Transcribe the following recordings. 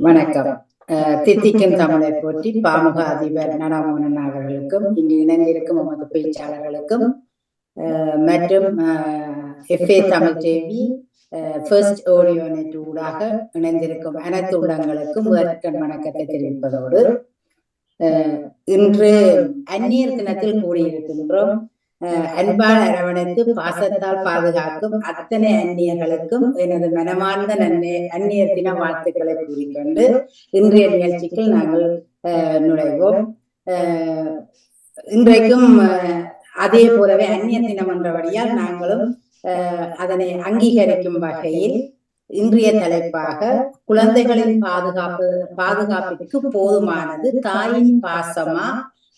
வணக்கம். தித்திக்கும் தமிழை போற்றி பாமுக அதிபர் நடாமோகன் அவர்களுக்கும் இங்கு இணைந்திருக்கும் நமது பேச்சாளர்களுக்கும் மற்றும் FA Tamil TV first audio net ஊடாக இணைந்திருக்கும் அனைத்து உள்ளங்களுக்கும் முதற்கண் வணக்கத்தை தெரிவிப்பதோடு இன்று அந்நியர் தினத்தில் கூடியிருக்கின்றோம். அன்பால் அரவணைத்து பாசத்தால் பாதுகாக்கும் அத்தனை அந்நியர்களுக்கும் எனது மனமார்ந்த அந்நியர் தின வாழ்த்துக்களை கூறிக்கொண்டு இன்றைய நிகழ்ச்சிக்கு நாங்கள் நுழைவோம். இன்றைக்கும் அதே போலவே அந்நியர் தினம் என்றபடியால் நாங்களும் அதனை அங்கீகரிக்கும் வகையில் இன்றைய தலைப்பாக குழந்தைகளின் பாதுகாப்பிற்கு போதுமானது தாயின் பாசமா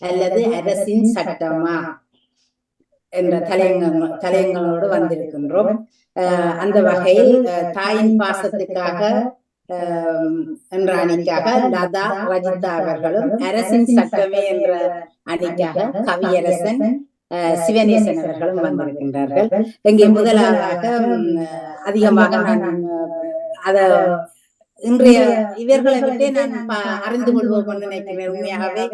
அல்லது அரசின் சட்டமா என்ற தலையங்களோடு வந்திருக்கின்றோம். அந்த வகையில் தாயின் பாசத்துக்காக என்ற அணிக்காக லதா ரஜிதா அவர்களும், அரசின் சட்டமே என்ற அணிக்காக கவியரசன் சிவநேசன் அவர்களும் வந்திருக்கின்றார்கள். இங்கே முதலாவதாக அதிகமாக நான் இன்றைய இவர்களை விட்டே நான் அறிந்து கொள்வோம் என்று நினைக்கிறேன். உண்மையாகவே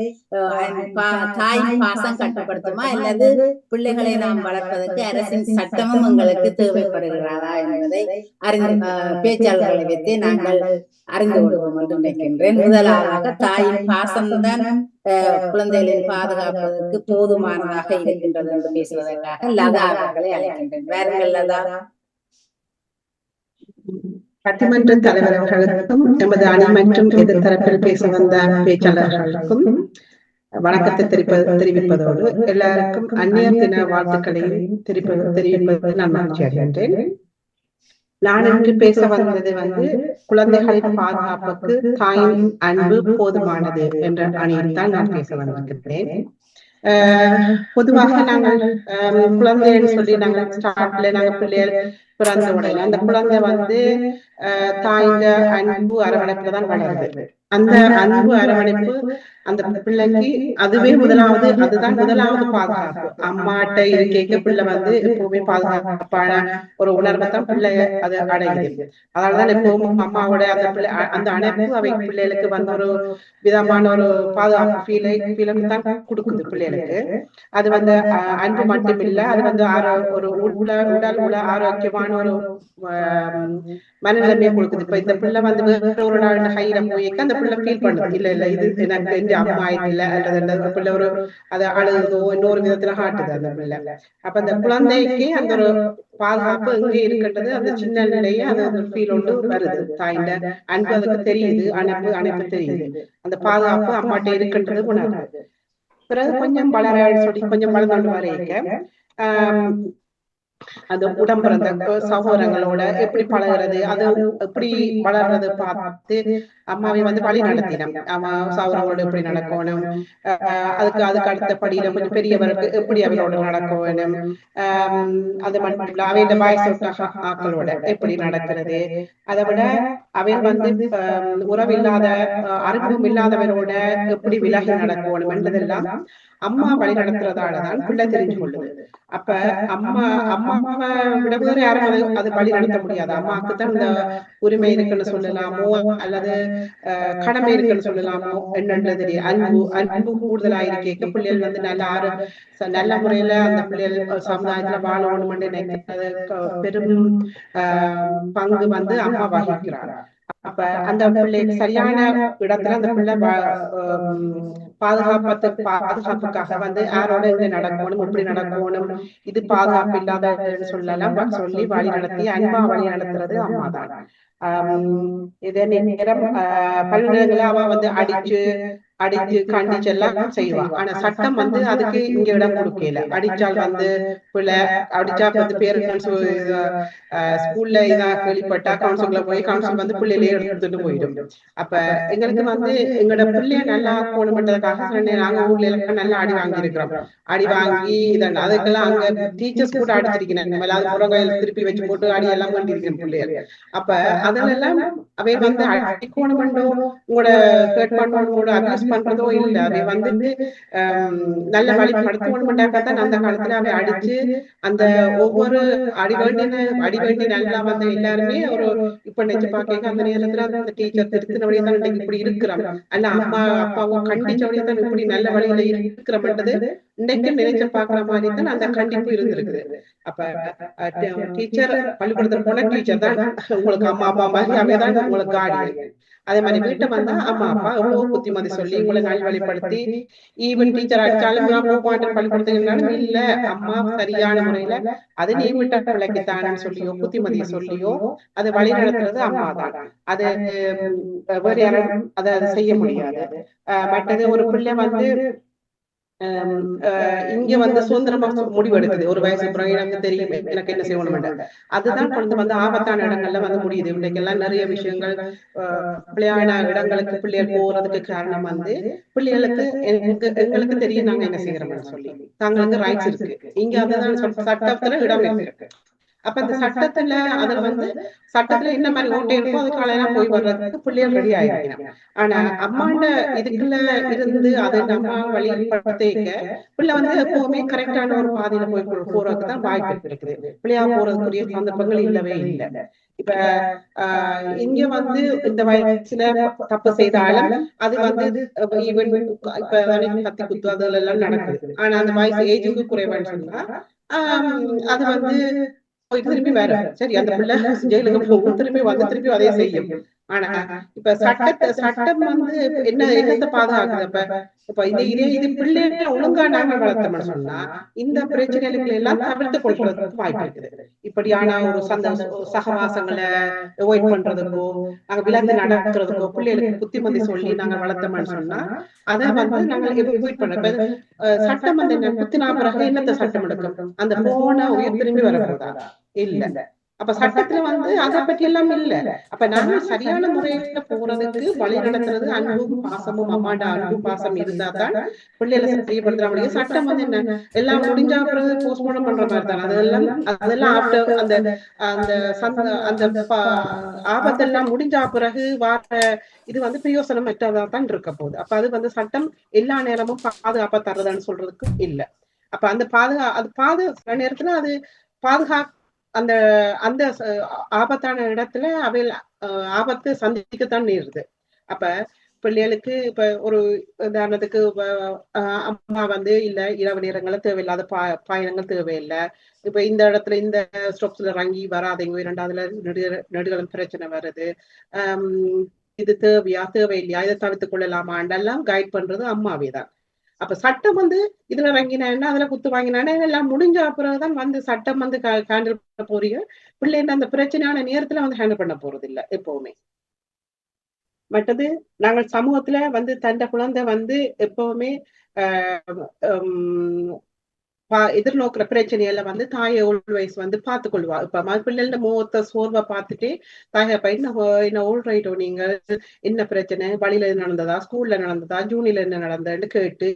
தாயின் பாசம் கட்டுப்படுத்துமா அல்லது பிள்ளைகளை நாம் வளர்ப்பதற்கு அரசின் சட்டமும் எங்களுக்கு தேவைப்படுகிறதா என்பதை பேச்சாளர்களை வைத்தே நாங்கள் அறிந்து கொள்வோம் என்று நினைக்கின்றேன். முதலாவதாக தாயின் பாசம்தான் குழந்தைகளின் பாதுகாப்பதற்கு போதுமானதாக இருக்கின்றது என்று பேசுவதற்காக லதா அவர்களை அழைக்கின்றேன். வேறுங்கள் லதா. பட்டிமன்ற தலைவர் அவர்களுக்கும் எமது அணி மற்றும் எதிர்த்தரப்பில் பேச வந்த பேச்சாளர்களுக்கும் வணக்கத்தை தெரிவிப்பதோடு எல்லாருக்கும் அந்நியர் தின வாழ்த்துக்களையும் தெரிவிப்பது நான் மகிழ்ச்சி அடைகின்றேன். நான் இன்று பேச வந்தது குழந்தைகளின் பாதுகாப்புக்கு தாயின் அன்பு போதுமானது என்ற அணியில் தான் நான் பேச வந்திருக்கிறேன். பொதுவாக நாங்கள் குழந்தைன்னு சொல்லி நாங்கள் ஸ்டார்ட்ல நாங்க பிள்ளைகள் பிறந்த உடனே அந்த குழந்தை தாய்ந்த அன்பு அரவணைப்புல தான் வளருது. அந்த அன்பு அரவணைப்பு அந்த பிள்ளைக்கு அதுவே அதுதான் முதலாவது பாதுகாப்பு. அம்மாட்ட இருக்க பிள்ளை எப்பவுமே பாதுகாப்பான ஒரு உணர்வை தான் பிள்ளை அது அடையுது. அதனாலதான் எப்பவும் அம்மாவோட அந்த பிள்ளை அந்த அணைப்பு அவை பிள்ளைகளுக்கு ஒரு விதமான ஒரு பாதுகாப்பு ஃபீலம் தான் கொடுக்குது பிள்ளைகளுக்கு. அது அன்பு மட்டும் இல்ல, அது ஒரு உடல் உல ஆரோக்கியமான ஒரு மனநிலைமையை கொடுக்குது. இப்ப இந்த பிள்ளை ஒரு நாள் ஹையில போய் அந்த பிள்ளை ஃபீல் பண்ணுது, இல்ல இது எனக்கு எந்த அம்மா இல்ல அல்லது பிள்ளை ஒரு அதை அழுதோ இன்னொரு விதத்துல காட்டுது அந்த பிள்ளை. அப்ப அந்த குழந்தைக்கு அந்த ஒரு பாதுகாப்பு எங்கே இருக்கின்றது, அந்த சின்ன நிலையே அது ஃபீல் ஒன்று வருது. தாயில அன்பு அதுக்கு தெரியுது, அணைப்பு தெரியுது, அந்த பாதுகாப்பு அம்மாட்ட இருக்கின்றது உணர்வு. பிறகு கொஞ்சம் கொஞ்சம் வளர்ந்து வரைக்க அது உடம்பிறந்த சகோதரங்களோட எப்படி பழகிறது, அது எப்படி வளர்றது பார்த்து அம்மாவை வழி நடத்தினோம். சகோதரங்களோட எப்படி நடக்கணும், அதுக்கு அடுத்த படியில கொஞ்சம் பெரியவருக்கு எப்படி அவரோட நடக்க வேணும், அது மட்டும் இல்ல அவையோட வயசு ஆக்களோட எப்படி நடக்கிறது, அதை விட அவை உறவில்லாத அறிமுகம் இல்லாதவரோட எப்படி விலகி நடக்கணும் என்பதெல்லாம் அம்மா வழி நடத்துறதாலதான் பிள்ளை தெரிஞ்சு கொள்ளுது. அப்ப அம்மாவை விட வேற யாரும் அது வழி நடத்த முடியாது. அம்மாவுக்கு தான் இந்த உரிமை இருக்குன்னு சொல்லலாமோ அல்லது கடமை இருக்குன்னு சொல்லலாமோ என்னன்றது தெரியும். அன்பு கூடுதலாயிருக்க பிள்ளைகள் நல்ல முறையில அந்த பிள்ளைகள் சமுதாயத்துல வாழணும் நினைக்கிறது பெரும் பங்கு அம்மா வகிக்கிறார். அப்ப அந்த பிள்ளைக்கு சரியான இடத்துல அந்த பிள்ளை பாதுகாப்புக்காக யாரோட இருந்து நடக்கணும், எப்படி நடக்கணும், இது பாதுகாப்பு இல்லாத சொல்லி வழி நடத்தி அன்பா வழி நடத்துறது அம்மாதான். இதே நேரம் பல்வேறு அவ அடிச்சு கண்டிச்சு எல்லாம் செய்வான். ஆனா சட்டம் அதுக்கு இங்க இடம் கொடுக்கல. அடிச்சால் பிள்ளை அடிச்சா பேரண்ட்ஸ் ஸ்கூல்ல இதா கேள்விப்பட்டா கவுன்சிலுக்குள்ள போய் கவுன்சில் பிள்ளையிலே எடுத்துட்டு போயிடும். அப்ப எங்களுக்கு எங்களோட பிள்ளைய நல்லா போகணுன்றதுக்காக நாங்க ஊர்ல எல்லாம் நல்லா அடி வாங்கி இருக்கிறோம். அடி வாங்கி அதுக்கெல்லாம் அங்க டீச்சர்ஸ் கூட அடிச்சிருக்கிறேன். புறங்கையில் திருப்பி வச்சு போட்டு அடி எல்லாம் பண்ணிருக்கேன் பிள்ளைகள். அப்ப அதெல்லாம் அவை அடிக்கணுமெண்டோ உங்களோட ஹர்ட் பண்ணணும், அபியூஸ் பண்றதோ இல்ல. அவை வந்து நல்ல வழிப்படுத்தணும்டாக்கத்தான் அந்த காலத்துல அவை அடிச்சு அந்த ஒவ்வொரு அடி வேண்டி நல்லா வந்து எல்லாருமே ஒரு இப்ப நினைச்சு பாக்க அந்த நேரத்துல அந்த டீச்சர் திருத்தினபடியே தான் இன்னைக்கு இப்படி இருக்கிறோம். அல்ல அம்மா அப்பாவும் கண்டிச்சபடியே தான் இப்படி நல்ல வழியில இருக்கிறோம்ன்றது இன்னைக்கு நினைச்சு பாக்குற மாதிரி தான் அந்த கண்டிப்பு இருந்திருக்குது. அப்ப டீச்சர் பள்ளிக்கூடத்துல போன டீச்சர் தான் உங்களுக்கு அம்மா அப்பா மாதிரி அவைதான் உங்களுக்கு கார்டியன். அதே மாதிரி வீட்டை வந்தா அம்மா அப்பா எவ்வளவு புத்திமதி சொல்லி உங்களை நல்வழிப்படுத்தி ஈவன் டீச்சர் அடிச்சாலும் நான் போக மாட்டேன் பள்ளிக்கூடத்துக்கு இல்ல அம்மா சரியான முறையில அது நீ விட்ட பிள்ளைக்குத்தானு சொல்லியோ புத்திமதியை சொல்லியோ அதை வழி நடத்துறது அம்மா தான். அது வேற யாரும் அதை செய்ய முடியாது. மற்றது ஒரு பிள்ளை வந்து இங்க வந்து சுதந்திரமா முடிவெடுக்குது. ஒரு வயசு அப்புறம் எனக்கு தெரியும் எனக்கு என்ன செய்யணும். அதுதான் கொண்டு வந்து ஆபத்தான இடங்கள்ல வந்து முடியுது. இன்றைக்கெல்லாம் நிறைய விஷயங்கள் பிள்ளையான இடங்களுக்கு பிள்ளைகள் போறதுக்கு காரணம் வந்து பிள்ளைகளுக்கு எங்களுக்கு தெரியும் நாங்க என்ன செய்யறோம்னு சொல்லி தங்களுக்கு ரைட்ஸ் இருக்கு. இங்க அதுதான் சட்டத்துல இடம் இருக்கு. அப்ப அந்த சட்டத்துல அதுல வந்து சட்டத்துல என்ன மாதிரி ஓட்டை இருக்கோ அதுக்கான போய் வர்றதுக்கு பிள்ளைகள் ரெடி ஆயிருக்கணும். ஆனா அம்மாண்ட இதுக்குள்ள இருந்து அதை நம்ம வழிபடுத்திக்க பிள்ளை வந்து எப்பவுமே கரெக்டான ஒரு பாதையில போய் போறதுக்குதான் வாய்ப்பு இருக்குது. பிள்ளையா போறதுக்குரிய சந்தர்ப்பங்கள் இல்லவே இல்லை. இப்ப இங்க வந்து இந்த வயசுல தப்பு செய்தாலும் அது வந்து ஈவன் இப்ப கத்தி குத்து அதுல எல்லாம் நடக்குது. ஆனா அந்த வயசு ஏஜுக்கு குறைவான்னு சொன்னா அது வந்து திரும்பி வேற சரி அந்த பிள்ளை ஜெயிலுக்கு போகும் திரும்பி வந்து திரும்பி அதே செய்யும். ஆனா இப்ப சட்டம் வந்து என்னத்தை பாதுகாக்குது. இப்ப இது பிள்ளைகளை ஒழுங்கா நாங்கள் வளர்த்தோம்னு சொன்னா இந்த பிரச்சனைகளை எல்லாம் தவிர்த்து கொள்றதுக்கு வாய்ப்பு இருக்குது. இப்படியான ஒரு சகவாசங்களை அவாய்ட் பண்றதுக்கோ நாங்க விலந்து நடக்கிறதுக்கோ பிள்ளைகளுக்கு புத்திமதி சொல்லி நாங்க வளர்த்தோம்னு சொன்னா அதை வந்து நாங்க அவாய்ட் பண்றோம். சட்டம் வந்து என்ன குத்தினா பிறகு என்னத்தை சட்டம் எடுக்கும். அந்த போன உயிர் திரும்பி வரப்போதா இல்ல. அப்ப சட்டத்துல வந்து அதை பற்றி எல்லாம் இல்ல. அப்ப நாங்க சரியான முறையில போறதுக்கு வழி நடத்துறது அன்பும் பாசமும் அம்மாண்ட அன்பும் பாசம் இருந்தா தான் பிள்ளைகளை செய்யப்படுத்துற முடியும். சட்டம் வந்து என்ன எல்லாம் முடிஞ்சா பிறகு போஸ்ட்மார்ட்டம் பண்ற மாதிரி தான். அதெல்லாம் ஆஃப்டர் அந்த ஆபத்தெல்லாம் முடிஞ்சா பிறகு வார இது வந்து பிரயோசனம் மற்றதா தான் இருக்க போகுது. அப்ப அது வந்து சட்டம் எல்லா நேரமும் பாதுகாப்பா தர்றதான்னு சொல்றதுக்கு இல்ல. அப்ப அந்த பாதுகாப்பு நேரத்துல அது அந்த அந்த ஆபத்தான இடத்துல அவையில் ஆபத்து சந்திக்கத்தான் நேருது. அப்ப பிள்ளைகளுக்கு இப்ப ஒரு உதாரணத்துக்கு அம்மா வந்து இல்ல இரவு நேரங்கள தேவையில்லாத பயணங்கள் தேவையில்லை. இப்ப இந்த இடத்துல இந்த ஸ்டெப்ஸ்ல இறங்கி வராதீங்க, இரண்டாவதுல நெடுகளும் பிரச்சனை வருது, இது தேவையா தேவையில்லையா இதை தவிர்த்துக் கொள்ளலாமாண்டெல்லாம் கைட் பண்றது அம்மாவே தான். அப்ப சட்டம் வந்து இதுல வாங்கினா அதுல குத்து வாங்கினா எல்லாம் முடிஞ்ச அப்புறம்தான் வந்து சட்டம் வந்து ஹேண்டில் பண்ண போறீங்க. பிள்ளைங்க அந்த பிரச்சனையான நேரத்துல வந்து ஹேண்டில் பண்ண போறது இல்லை எப்பவுமே. மற்றது நாங்கள் சமூகத்துல வந்து தந்த குழந்தை வந்து எப்பவுமே எதிர்நோக்கிற பிரச்சனையில வந்து தாயை ஆல்வேஸ் வந்து பார்த்துக்கொள்வா. இப்ப பிள்ளைகள முகத்தை சோர்வா பார்த்துட்டு தாயப்பா என்ன ஓல்ரைட்டோ நீங்க என்ன பிரச்சனை வழியில நடந்ததா ஸ்கூல்ல நடந்ததா ஜூனியர்ல என்ன நடந்ததுன்னு கேட்டு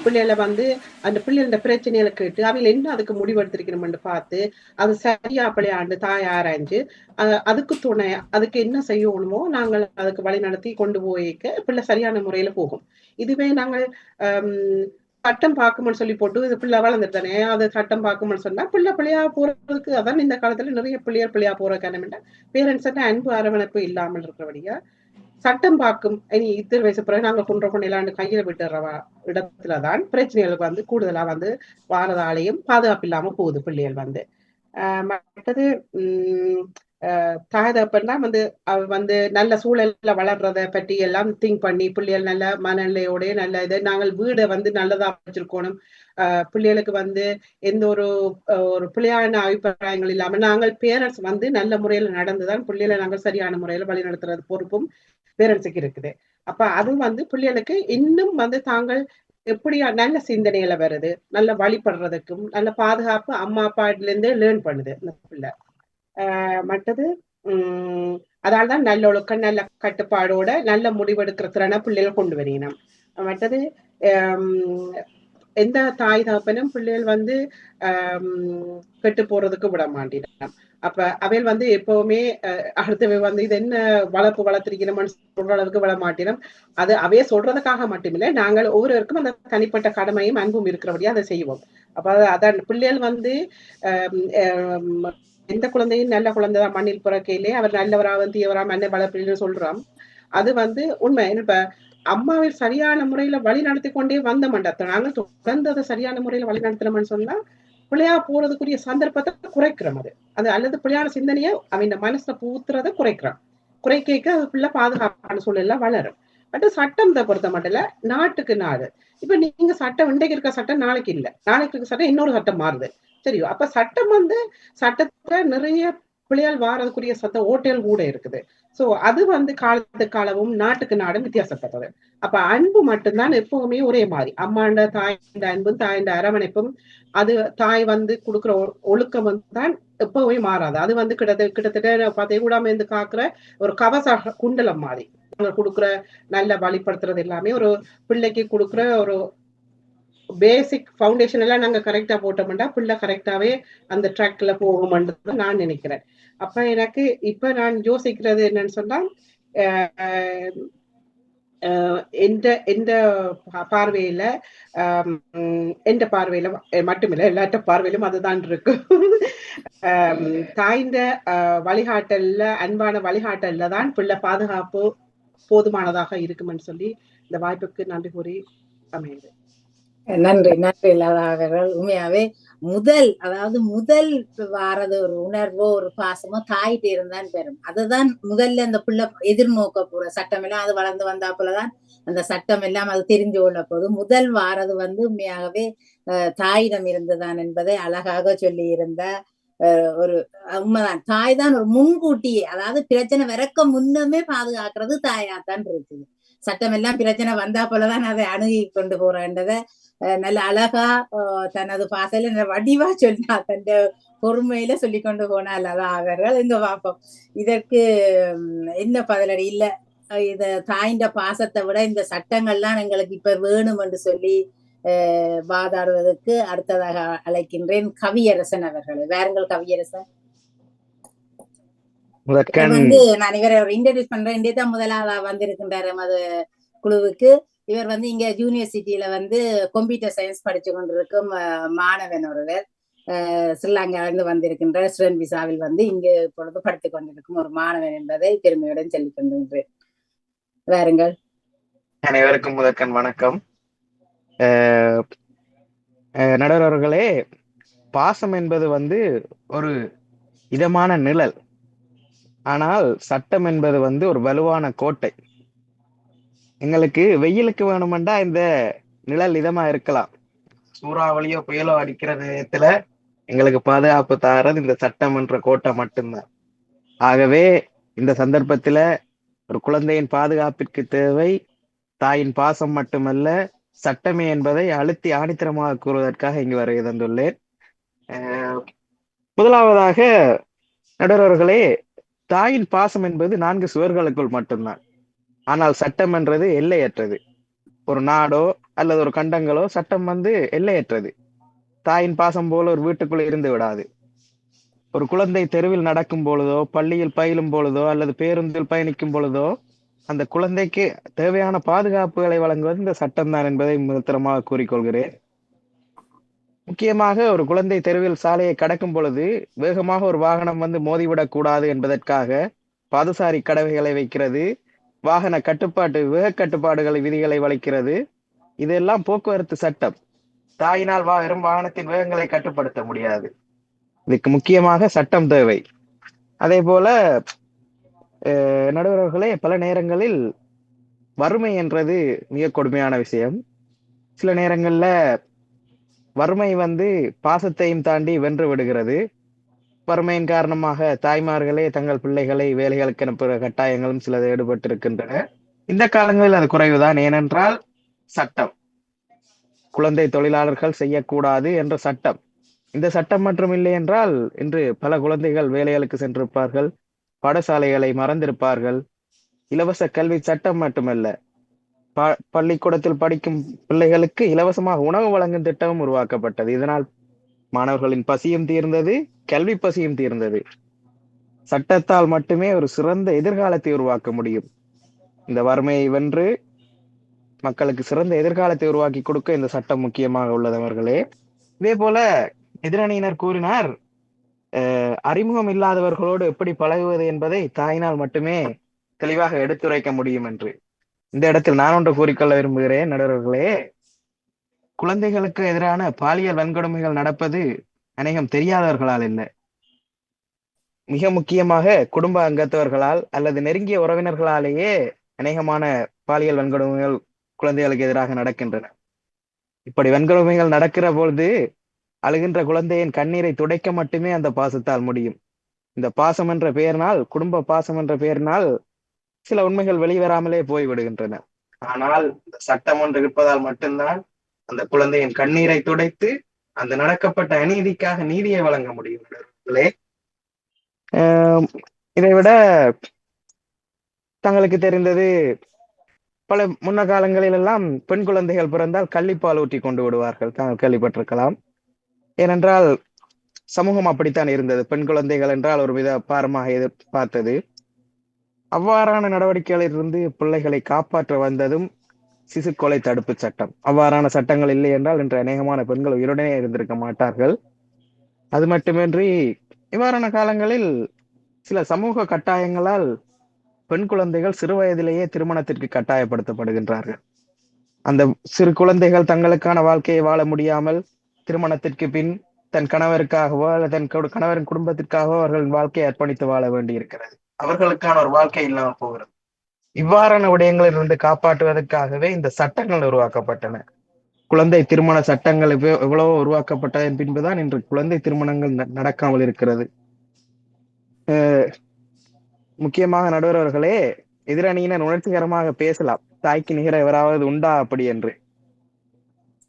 பிள்ளைகளை வந்து அந்த பிள்ளைகளோட பிரச்சனைகளை கேட்டு அவையில என்ன அதுக்கு முடிவெடுத்திருக்கணும்னு பார்த்து அது சரியா பிள்ளையாண்டு தாய் ஆராய்ஞ்சு அதுக்கு துணை அதுக்கு என்ன செய்யணுமோ நாங்கள் அதுக்கு வழி நடத்தி கொண்டு போய்க்க பிள்ளை சரியான முறையில போகும். இதுவே நாங்கள் சட்டம் பார்க்கும்னு சொல்லி போட்டு இது பிள்ளை வளர்ந்துட்டானே அது சட்டம் பார்க்கும்னு சொன்னா பிள்ளையா போறதுக்கு அதான் இந்த காலத்துல நிறைய பிள்ளையா போற காரணம் பேரண்ட்ஸ் அன்பு அரவணைப்பு இல்லாமல் இருக்கிறபடியா சட்டம் பார்க்கும் இனி இத்தனை வயசு பிறகு நாங்க கொண்டு இல்லாண்டு கையில விட்டுறவா இடத்துலதான் பிரச்சனைகளுக்கு வந்து கூடுதலா வந்து வாரதாலையும் பாதுகாப்பு இல்லாம போகுது பிள்ளைகள் வந்து. மற்றது தாயதப்பன்னா வந்து வந்து நல்ல சூழல்ல வளர்றத பற்றி எல்லாம் திங்க் பண்ணி பிள்ளைகள் நல்ல மனநிலையோட நல்ல இதை நாங்கள் வீடை வந்து நல்லதா வச்சிருக்கணும். பிள்ளைகளுக்கு வந்து எந்த ஒரு பிள்ளையான அபிப்பிராயங்கள் இல்லாம நாங்கள் பேரண்ட்ஸ் வந்து நல்ல முறையில நடந்துதான் பிள்ளைகளை நாங்கள் சரியான முறையில வழி நடத்துறது பொறுப்பும் பேரண்ட்ஸுக்கு இருக்குது. அப்ப அதுவும் வந்து பிள்ளைகளுக்கு இன்னும் வந்து தாங்கள் எப்படி நல்ல சிந்தனையில வருது நல்ல வழிபடுறதுக்கும் நல்ல பாதுகாப்பு அம்மா அப்பாட்ல இருந்தே லேர்ன் பண்ணுது அந்த பிள்ளை. மற்றது அதனால்தான் நல்ல ஒழுக்கம் நல்ல கட்டுப்பாடோட நல்ல முடிவெடுக்கிற திறனை பிள்ளைகள் கொண்டு வரணும். மற்றது எந்த தாய் தகப்பனும் பிள்ளைகள் வந்து கெட்டு போறதுக்கு விட மாட்டேன். அப்ப அவையில் வந்து எப்பவுமே அடுத்தவை வந்து இது என்ன வளர்ப்பு வளர்த்திருக்கிறோம்னு சொல்ற அளவுக்கு வள மாட்டினோம். அது அவைய சொல்றதுக்காக மட்டுமில்லை, நாங்கள் ஒவ்வொருவருக்கும் அந்த தனிப்பட்ட கடமையும் அன்பும் இருக்கிறபடியா அதை செய்வோம். அப்ப அதான் பிள்ளைகள் வந்து எந்த குழந்தையும் நல்ல குழந்தைதான் மண்ணில் பிறக்கையிலே அவர் நல்லவராகவும் தீயவராகவும் மண்ணை வளர்ப்பின்னு சொல்றோம். அது வந்து உண்மை. இப்ப அம்மாவை சரியான முறையில வழி நடத்தி கொண்டே வந்த மண்டத்தை நாங்கள் தொடர்ந்து அதை சரியான முறையில வழி நடத்தினோம்னு சொன்னா பிள்ளையா போறதுக்குரிய சந்தர்ப்பத்தை குறைக்கிறோம். அது அல்லது பிள்ளையான சிந்தனையை அவன் மனசுல பூத்துறதை குறைக்கிறோம். குறைக்க அது பிள்ளை பாதுகாப்பான சூழல்ல வளரும். பட் சட்டத்தை பொறுத்த மட்டும் இல்ல, நாட்டுக்கு நாடு. இப்ப நீங்க சட்டம் இன்றைக்கு இருக்க சட்டம் நாளைக்கு இல்ல, நாளைக்கு இருக்க சட்டம் இன்னொரு சட்டம் மாறுது. தெரியும். அப்ப சட்டம் வந்து சட்டத்துல நிறைய பிள்ளையால் வாரதுக்குரிய சட்ட ஓட்டைகள் கூட இருக்குது. சோ அது வந்து காலத்துக்கு காலமும் நாட்டுக்கு நாடும் வித்தியாசப்பட்டது. அப்ப அன்பு மட்டும்தான் எப்பவுமே ஒரே மாதிரி. அம்மாண்ட தாயின் அன்பும் தாயின் அரவணைப்பும் அது தாய் வந்து கொடுக்குற ஒழுக்கம் வந்து தான் எப்பவுமே மாறாது. அது வந்து கிட்டத்தட்ட பார்த்தே கூடாம இருந்து காக்குற ஒரு கவச குண்டலம் மாதிரி கொடுக்குற நல்ல வழிபடுத்துறது எல்லாமே ஒரு பிள்ளைக்கு கொடுக்குற ஒரு பேசிக் ஃபவுண்டேஷன் எல்லாம் நாங்க கரெக்டா போட்டோம்னா பிள்ளை கரெக்டாவே அந்த ட்ராக்ல போகும்ன்றது நான் நினைக்கிறேன். அப்ப எனக்கு இப்ப நான் யோசிக்கிறது என்னன்னு சொன்னா எந்த பார்வையில எந்த பார்வையில மட்டுமில்ல எல்லாத்த பார்வையிலும் அதுதான் இருக்கு. தாய்ந்த வழிகாட்டல்ல அன்பான வழிகாட்டல்ல தான் பிள்ளை பாதுகாப்பு போதுமானதாக இருக்குமென்னு சொல்லி இந்த வாய்ப்புக்கு நன்றி கூறி அமையுது. நன்றி நன்றி லதா அவர்கள். உண்மையாவே முதல் வாரது ஒரு உணர்வோ ஒரு பாசமோ தாயிட்டு இருந்தான் பெறும். அதுதான் முதல்ல அந்த பிள்ளை எதிர்நோக்க போற சட்டம் எல்லாம் அது வளர்ந்து வந்தா போலதான் அந்த சட்டம் எல்லாம் அது தெரிஞ்சு கொள்ள போது. முதல் வாரது வந்து உண்மையாகவே தாயிடம் இருந்துதான் என்பதை அழகாக சொல்லி இருந்த ஒரு உண்மைதான். தாய் தான் ஒரு முன்கூட்டியே, அதாவது பிரச்சனை வரக்க முன்னமே பாதுகாக்கிறது தாயாத்தான் இருக்குது. சட்டம் எல்லாம் பிரச்சனை வந்தா போலதான் அதை அணுகி கொண்டு போறன்றதை நல்ல அழகா தனது பாசையில வடிவா சொன்னா தன் பொறுமையில சொல்லி கொண்டு போனால் அதான் அவர்கள். இங்க பார்ப்போம் இதற்கு என்ன பதிலடி இல்ல. இத தாய்ந்த பாசத்தை விட இந்த சட்டங்கள்லாம் எங்களுக்கு இப்ப வேணும் என்று சொல்லி வாதாடுவதற்கு அடுத்ததாக அழைக்கின்றேன் கவியரசன் அவர்களை. வேறுங்கள் கவியரசன். வந்து நான் இவரை இன்ட்ரடியூஸ் பண்றேன். இந்திய தான் முதலாக வந்திருக்கின்றார் எமது குழுவுக்கு. இவர் வந்து இங்க யூனிவர்சிட்டியில வந்து கம்ப்யூட்டர் சயின்ஸ் படிச்சு கொண்டிருக்கும் மாணவன் ஒருவர். ஸ்ரீலங்காவிலிருந்து இருந்து வந்திருக்கின்ற ஸ்டூடெண்ட் விசாவில் வந்து இங்கு பொழுது படித்துக் கொண்டிருக்கும் ஒரு மாணவன் என்பதை பெருமையுடன் சொல்லிக் கொண்டிருக்கிறேன். வேறுங்கள். அனைவருக்கும் முதற்கண் வணக்கம். நடுவர்களே, பாசம் என்பது வந்து ஒரு இதமான நிழல், ஆனால் சட்டம் என்பது வந்து ஒரு வலுவான கோட்டை. எங்களுக்கு வெயிலுக்கு வேணுமெண்டா இந்த நிழல் இதமா இருக்கலாம், சூறாவளியோ புயலோ அடிக்கிற நேரத்துல எங்களுக்கு பாதுகாப்பு தாரது இந்த சட்டம் என்ற கோட்டை மட்டும்தான். ஆகவே இந்த சந்தர்ப்பத்துல ஒரு குழந்தையின் பாதுகாப்பிற்கு தேவை தாயின் பாசம் மட்டுமல்ல சட்டமே என்பதை அழுத்தி ஆணித்தரமாக கூறுவதற்காக இங்கு வருகை தந்துள்ளேன். முதலாவதாக நடுவர்களே, தாயின் பாசம் என்பது 4 சுவர்களுக்குள் மட்டும்தான். ஆனால் சட்டம் என்றது எல்லையற்றது. ஒரு நாடோ அல்லது ஒரு கண்டங்களோ சட்டம் வந்து எல்லையற்றது. தாயின் பாசம் போல ஒரு வீட்டுக்குள்ள இருந்து விடாது. ஒரு குழந்தை தெருவில் நடக்கும் பொழுதோ, பள்ளியில் பயிலும் பொழுதோ அல்லது பேருந்தில் பயணிக்கும் பொழுதோ அந்த குழந்தைக்கு தேவையான பாதுகாப்புகளை வழங்குவது இந்த சட்டம் தான் என்பதை முத்திரமாக கூறிக்கொள்கிறேன். முக்கியமாக ஒரு குழந்தை தெருவில் சாலையை கடக்கும் பொழுது வேகமாக ஒரு வாகனம் வந்து மோதிவிடக் கூடாது என்பதற்காக பாதசாரி கடவைகளை வைக்கிறது, வாகன கட்டுப்பாட்டு வேக கட்டுப்பாடுகளை விதிகளை வளைக்கிறது. இதெல்லாம் போக்குவரத்து சட்டம். தாயினால் வெறும் வாகனத்தின் வேகங்களை கட்டுப்படுத்த முடியாது. இதுக்கு முக்கியமாக சட்டம் தேவை. அதே போல நடுவர்களே, பல நேரங்களில் வறுமை என்றது மிக கொடுமையான விஷயம். சில நேரங்கள்ல வறுமை வந்து பாசத்தையும் தாண்டி வென்று விடுகிறது. வறுமையின் காரணமாக தாய்மார்களே தங்கள் பிள்ளைகளை வேலைகளுக்கு அனுப்புகிற கட்டாயங்களும் சிலது ஈடுபட்டிருக்கின்றன. இந்த காலங்களில் அது குறைவுதான். ஏனென்றால் சட்டம், குழந்தை தொழிலாளர்கள் செய்யக்கூடாது என்ற சட்டம். இந்த சட்டம் மற்றும் இல்லை என்றால் இன்று பல குழந்தைகள் வேலைகளுக்கு சென்றிருப்பார்கள், பாடசாலைகளை மறந்திருப்பார்கள். இலவச கல்வி சட்டம் மட்டுமல்ல, பள்ளிக்கூடத்தில் படிக்கும் பிள்ளைகளுக்கு இலவசமாக உணவு வழங்கும் திட்டமும் உருவாக்கப்பட்டது. இதனால் மாணவர்களின் பசியும் தீர்ந்தது, கல்வி பசியும் தீர்ந்தது. சட்டத்தால் மட்டுமே ஒரு சிறந்த எதிர்காலத்தை உருவாக்க முடியும். இந்த வறுமையை வென்று மக்களுக்கு சிறந்த எதிர்காலத்தை உருவாக்கி கொடுக்க இந்த சட்டம் முக்கியமாக உள்ளது அவர்களே. இதே போல எதிரணியினர் கூறினார், அறிமுகம் இல்லாதவர்களோடு எப்படி பழகுவது என்பதை தாயினால் மட்டுமே தெளிவாக எடுத்துரைக்க முடியும் என்று. இந்த இடத்தில் நான் ஒன்று கூறிக்கொள்ள விரும்புகிறேன் நடுவர்களே. குழந்தைகளுக்கு எதிரான பாலியல் வன்கொடுமைகள் நடப்பது அநேகம் தெரியாதவர்களால் இல்லை, மிக முக்கியமாக குடும்ப அங்கத்தவர்களால் அல்லது நெருங்கிய உறவினர்களாலேயே அநேகமான பாலியல் வன்கொடுமைகள் குழந்தைகளுக்கு எதிராக நடக்கின்றன. இப்படி வன்கொடுமைகள் நடக்கிற பொழுது அழுகின்ற குழந்தையின் கண்ணீரை துடைக்க மட்டுமே அந்த பாசத்தால் முடியும். இந்த பாசம் என்ற பெயரினால், குடும்ப பாசம் என்ற பெயரினால் சில உண்மைகள் வெளிவராமலே போய்விடுகின்றன. ஆனால் இந்த சட்டம் ஒன்று இருப்பதால் மட்டும்தான் அந்த குழந்தையின் கண்ணீரை துடைத்து அந்த நடக்கப்பட்ட அநீதிக்காக நீதியை வழங்க முடியும். இதை விட தங்களுக்கு தெரிந்தது, பல முன்ன காலங்களில் எல்லாம் பெண் குழந்தைகள் பிறந்தால் கள்ளிப்பால் ஊற்றி கொண்டு விடுவார்கள், தாங்கள் கேள்விப்பட்டிருக்கலாம். ஏனென்றால் சமூகம் அப்படித்தான் இருந்தது. பெண் குழந்தைகள் என்றால் ஒரு வித பாரமாக எதிர்பார்த்தது. அவ்வாறான நடவடிக்கைகளில் இருந்து பிள்ளைகளை காப்பாற்ற வந்ததும் சிசு கொலை தடுப்பு சட்டம். அவ்வாறான சட்டங்கள் இல்லை என்றால் இன்று அநேகமான பெண்கள் உயிருடனே இருந்திருக்க மாட்டார்கள். அது மட்டுமின்றி இவ்வாறான காலங்களில் சில சமூக கட்டாயங்களால் பெண் குழந்தைகள் சிறு வயதிலேயே திருமணத்திற்கு கட்டாயப்படுத்தப்படுகின்றார்கள். அந்த சிறு குழந்தைகள் தங்களுக்கான வாழ்க்கையை வாழ முடியாமல் திருமணத்திற்கு பின் தன் கணவருக்காகவோ அல்லது தன் கணவரின் குடும்பத்திற்காகவோ அவர்களின் வாழ்க்கையை அர்ப்பணித்து வாழ வேண்டி இருக்கிறது. அவர்களுக்கான ஒரு வாழ்க்கை இல்லாமல் போகிறது. இவ்வாறான விடயங்களில் இருந்து காப்பாற்றுவதற்காகவே இந்த சட்டங்கள் உருவாக்கப்பட்டன. குழந்தை திருமண சட்டங்கள் எவ்வளவோ உருவாக்கப்பட்டதன் பின்புதான் இன்று குழந்தை திருமணங்கள் நடக்காமல் இருக்கிறது. முக்கியமாக நடுவர்களே, எதிரணியினர் உணர்ச்சிகரமாக பேசலாம், தாய்க்கு நிகர எவராவது உண்டா அப்படி என்று.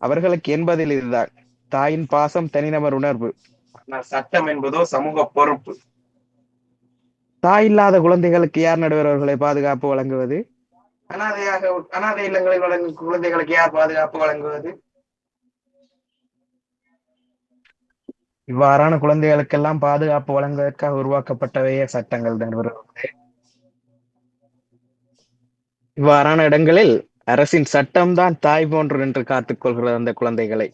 அவர்களுக்கு என்பதில் இதுதான், தாயின் பாசம் தனிநபர் உணர்வு, ஆனால் சட்டம் என்பதோ சமூக பொறுப்பு. தாய் இல்லாத குழந்தைகளுக்கு யார் நடுவர்களை பாதுகாப்பு வழங்குவது? அனாதை இல்லங்களில் வழங்கும் குழந்தைகளுக்கு யார் பாதுகாப்பு வழங்குவது? இவ்வாறான குழந்தைகளுக்கெல்லாம் பாதுகாப்பு வழங்குவதற்காக உருவாக்கப்பட்டவையே சட்டங்கள் நடுவர்களே. இவ்வாறான இடங்களில் அரசின் சட்டம்தான் தாய் போன்று நின்று காத்துக் கொள்கிறது அந்த குழந்தைகளை.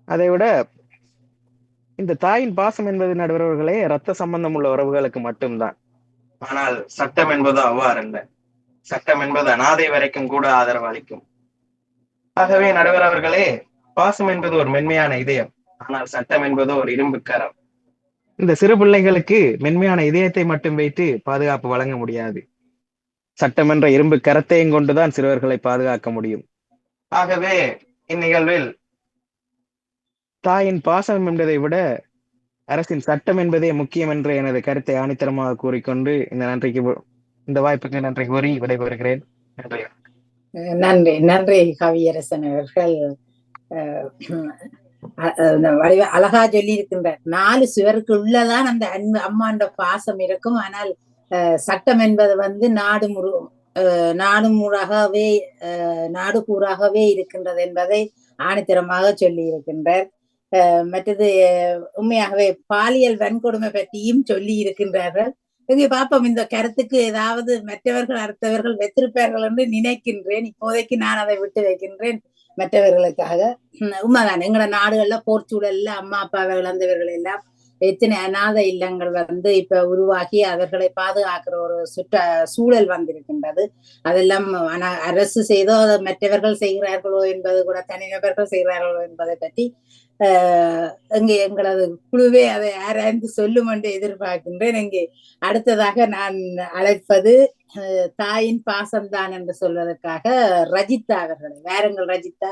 அதைவிட இந்த தாயின் பாசம் என்பது நடுவர்களே இரத்த சம்பந்தம் உள்ள உறவுகளுக்கு மட்டும்தான். ஆனால் சட்டம் என்பது அவ்வாறல்ல. சட்டம் என்பது அனாதை வரைக்கும் கூட ஆதரவு அளிக்கும். ஆகவே நடுவர் அவர்களே, பாசம் என்பது ஒரு மென்மையான இதயம், ஆனால் சட்டம் என்பது ஒரு இரும்பு கரம். இந்த சிறு பிள்ளைகளுக்கு மென்மையான இதயத்தை மட்டும் வைத்து பாதுகாப்பு வழங்க முடியாது. சட்டம் என்ற இரும்பு கரத்தையும் கொண்டுதான் சிறுவர்களை பாதுகாக்க முடியும். ஆகவே இந்நிகழ்வில் தாயின் பாசம் என்பதை விட அரசின் சட்டம் என்பதே முக்கியம் என்று எனது கருத்தை ஆணித்தரமாக கூறிக்கொண்டு இந்த வாய்ப்புக்கு நன்றி கூறி விடைபெறுகிறேன். நன்றி. நன்றி நன்றி கவியரசன் அவர்கள். அழகா சொல்லி இருக்கின்ற 4 சுவருக்கு உள்ளதான் அந்த அம்மாண்ட பாசம் இருக்கும். ஆனால் சட்டம் என்பது நாடு கூறாகவே இருக்கின்றது என்பதை ஆணித்தரமாக சொல்லி இருக்கின்றார். மற்றது உண்மையாகவே பாலியல் வன்கொடுமை பற்றியும் சொல்லி இருக்கின்றார்கள். இங்கே பார்ப்போம், இந்த கருத்துக்கு ஏதாவது மற்றவர்கள் அடுத்தவர்கள் வைத்திருப்பார்கள் என்று நினைக்கின்றேன். இப்போதைக்கு நான் அதை விட்டு வைக்கின்றேன் மற்றவர்களுக்காக. உண்மைதான், எங்களோட நாடுகள்ல போர்ச்சூழல்ல அம்மா அப்பாவை இழந்தவர்கள் எல்லாம் எத்தனை அநாத இல்லங்கள் இப்ப உருவாகி அவர்களை பாதுகாக்கிற ஒரு சூழல் வந்திருக்கின்றது. அதெல்லாம் அரசு செய்தோ மற்றவர்கள் செய்கிறார்களோ என்பது கூட, தனிநபர்கள் செய்கிறார்களோ என்பதை பற்றி எங்களது குழுவே அதை ஆராய்ந்து சொல்லும் என்று எதிர்பார்க்கின்றேன். இங்கே அடுத்ததாக நான் அழைப்பது தாயின் பாசம்தான் என்று சொல்வதற்காக ரஜிதா அவர்களை. வாருங்கள் ரஜிதா.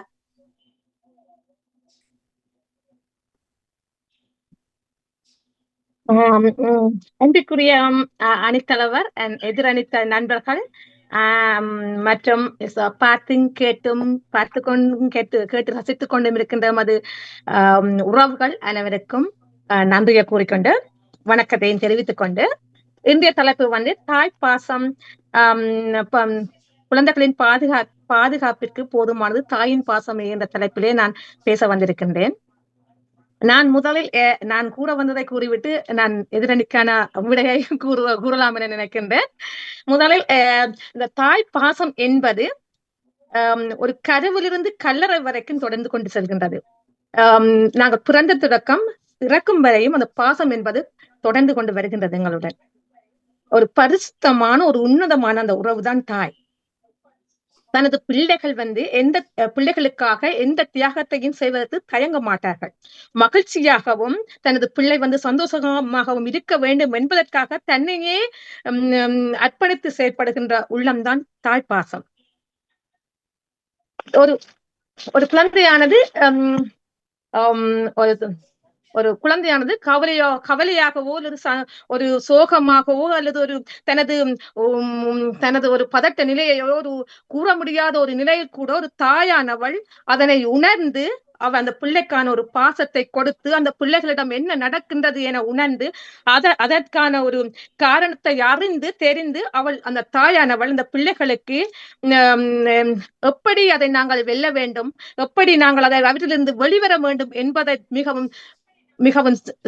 அன்பிற்குரிய அணித்தலைவர், எதிரணித்த நண்பர்கள் மற்றும் கேட்டு ரசித்துக் கொண்டும் இருக்கின்ற மது உறவுகள் அனைவருக்கும் நன்றியை கூறிக்கொண்டு வணக்கத்தையும் தெரிவித்துக் கொண்டு, இந்திய தலைப்பு தாய் பாசம், குழந்தைகளின் பாதுகாப்பிற்கு போதுமானது தாயின் பாசம் என்ற தலைப்பிலே நான் பேச வந்திருக்கின்றேன். நான் முதலில் நான் கூற வந்ததை கூறிவிட்டு நான் எதிரணிக்கான விடையை கூறலாம் என நினைக்கின்றேன். முதலில் இந்த தாய் பாசம் என்பது ஒரு கருவிலிருந்து கல்லறை வரைக்கும் தொடர்ந்து கொண்டு செல்கின்றது. நாங்கள் பிறந்த தொடக்கம் இறக்கும் வரையும் அந்த பாசம் என்பது தொடர்ந்து கொண்டு வருகின்றது எங்களுடன். ஒரு பரிசுத்தமான ஒரு உன்னதமான அந்த உறவுதான் தாய். தனது பிள்ளைகள் எந்த பிள்ளைகளுக்காக எந்த தியாகத்தையும் செய்வதற்கு தயங்க மாட்டார்கள். மகிழ்ச்சியாகவும் தனது பிள்ளை சந்தோஷமாகவும் இருக்க வேண்டும் என்பதற்காக தன்னையே அர்ப்பணித்து செயற்படுகின்ற உள்ளம்தான் தாய்ப்பாசம். ஒரு ஒரு குழந்தையானது ஒரு குழந்தையானது கவலையாகவோ அல்லது ஒரு சோகமாகவோ அல்லது ஒரு தனது ஒரு பதட்ட நிலையையோ ஒரு கூற முடியாத ஒரு நிலையில் கூட ஒரு தாயானவள் அதனை உணர்ந்து அவள் அந்த பிள்ளைக்கான ஒரு பாசத்தை கொடுத்து அந்த பிள்ளைகளிடம் என்ன நடக்கின்றது என உணர்ந்து அதற்கான ஒரு காரணத்தை அறிந்து தெரிந்து அவள் அந்த தாயானவள் அந்த பிள்ளைகளுக்கு எப்படி அதை நாங்கள் வெல்ல வேண்டும், எப்படி நாங்கள் அதை அவற்றிலிருந்து வெளிவர வேண்டும் என்பதை மிகவும்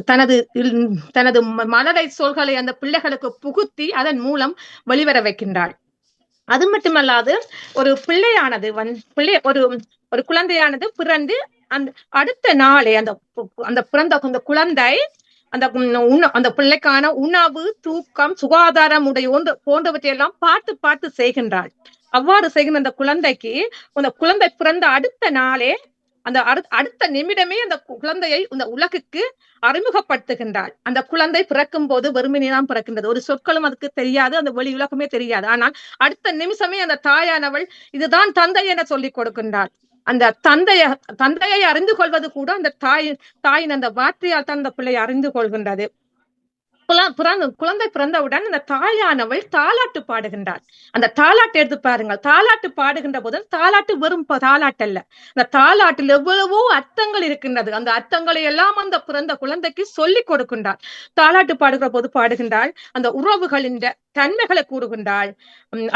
தனது மனதை சொல்களை அந்த பிள்ளைகளுக்கு புகுத்தி அதன் மூலம் வெளிவர வைக்கின்றாள். அது மட்டுமல்லாது ஒரு பிள்ளையானது ஒரு குழந்தையானது பிறந்து அந்த அடுத்த நாளே அந்த பிறந்த அந்த குழந்தை அந்த பிள்ளைக்கான உணவு, தூக்கம், சுகாதாரம் போன்றவற்றை எல்லாம் பார்த்து செய்கின்றாள். அவ்வாறு செய்கின்ற அந்த குழந்தை பிறந்த அடுத்த நாளே அந்த அடுத்த நிமிடமே அந்த குழந்தையை இந்த உலகுக்கு அறிமுகப்படுத்துகின்றாள். அந்த குழந்தை பிறக்கும் போது வெறுமனேதான் பிறக்கின்றது. ஒரு சொற்களும் அதுக்கு தெரியாது, அந்த வெளி உலகமே தெரியாது. ஆனால் அடுத்த நிமிஷமே அந்த தாயானவள் இதுதான் தந்தை என சொல்லிக் கொடுக்கின்றாள். அந்த தந்தையை அறிந்து கொள்வது கூட அந்த தாயின் அந்த வார்த்தையால் தான் அந்த பிள்ளை அறிந்து கொள்கின்றது. குழந்தை பிறந்தவுடன் அந்த தாயானவள் தாலாட்டு பாடுகின்றாள். அந்த தாலாட்டு எடுத்து பாருங்கள். தாலாட்டு பாடுகின்ற போது தாலாட்டு வெறும் தாலாட்டு அல்ல. அந்த தாலாட்டில் எவ்வளவோ அர்த்தங்கள் இருக்கின்றது. அந்த அர்த்தங்களை எல்லாம் அந்த பிறந்த குழந்தைக்கு சொல்லிக் கொடுக்கின்றாள். தாலாட்டு பாடுகிற போது பாடுகின்றாள். அந்த உறவுகளின் தன்மைகளை கூறுகின்றாள்.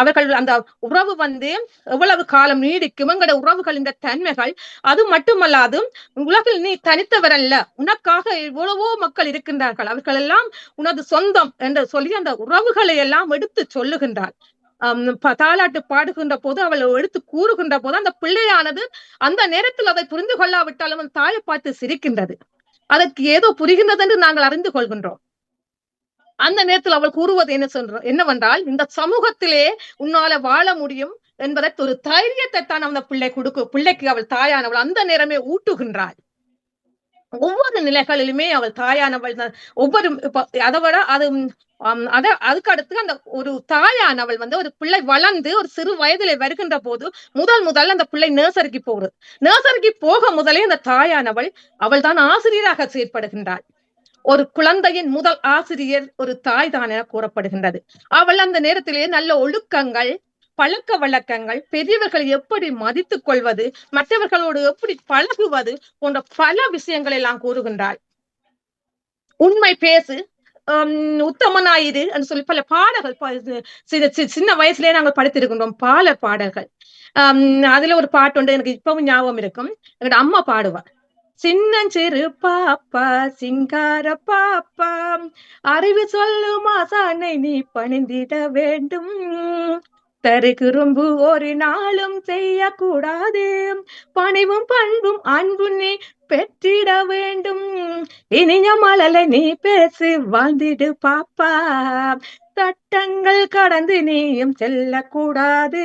அவர்கள் அந்த உறவு எவ்வளவு காலம் நீடிக்கும், எங்களோட உறவுகளின் தன்மைகள். அது மட்டுமல்லாது உலகில் நீ தனித்தவர் அல்ல, உனக்காக எவ்வளவோ மக்கள் இருக்கின்றார்கள், அவர்கள் எல்லாம் உனது சொந்தம் என்று சொல்லி அந்த உறவுகளை எல்லாம் எடுத்து சொல்லுகின்றாள். தாலாட்டு பாடுகின்ற போது அவள் எடுத்து கூறுகின்ற போது அந்த பிள்ளையானது அந்த நேரத்தில் அதை புரிந்து கொள்ளாவிட்டாலும் அந்த தாயை பார்த்து சிரிக்கின்றது. அதற்கு ஏதோ புரிகின்றது என்று நாங்கள் அறிந்து கொள்கின்றோம். அந்த நேரத்தில் அவள் கூறுவது என்னவென்றால், இந்த சமூகத்திலே உன்னால வாழ முடியும் என்பதற்கு ஒரு தைரியத்தை தான் அந்த பிள்ளைக்கு அவள் தாயானவள் அந்த நேரமே ஊட்டுகின்றாள். ஒவ்வொரு நிலைகளிலுமே அவள் தாயானவள் ஒவ்வொரு அதை விட அதுக்கு அடுத்து அந்த ஒரு தாயானவள் ஒரு பிள்ளை வளர்ந்து ஒரு சிறு வயதிலே வருகின்ற போது முதல் அந்த பிள்ளை நர்சரிக்கு போகிறது. நர்சரிக்கு போக முதலே அந்த தாயானவள் அவள் தான் ஆசிரியராக செயற்படுகின்றாள். ஒரு குழந்தையின் முதல் ஆசிரியர் ஒரு தாய் தான் என கூறப்படுகின்றது. அவள் அந்த நேரத்திலே நல்ல ஒழுக்கங்கள், பழக்க வழக்கங்கள், பெரியவர்களை எப்படி மதித்துக் கொள்வது, மற்றவர்களோடு எப்படி பழகுவது போன்ற பல விஷயங்களை எல்லாம் கூறுகின்றாள். உண்மை பேசு, உத்தமனாயிரு என்று சொல்லி பல பாடல்கள் சின்ன வயசுலயே நாங்கள் படித்திருக்கின்றோம். பல பாடல்கள். அதுல ஒரு பாட்டு ஒன்று எனக்கு இப்பவும் ஞாபகம் இருக்கும். எங்களோட அம்மா பாடுவார். சின்னஞ்சிறு பாப்பா, சிங்கார பாப்பா, அறிவு சொல்லும் ஆசானை நீ பணிந்திட வேண்டும். தருகுறும்பு ஒரு நாளும் செய்யக்கூடாது, பணிவும் பண்பும் அன்பு நீ பெற்றிட வேண்டும். இனிய மழலை நீ பேசு, வாழ்ந்திடு பாப்பா, சட்டங்கள் கடந்து நீயும் செல்லக்கூடாது,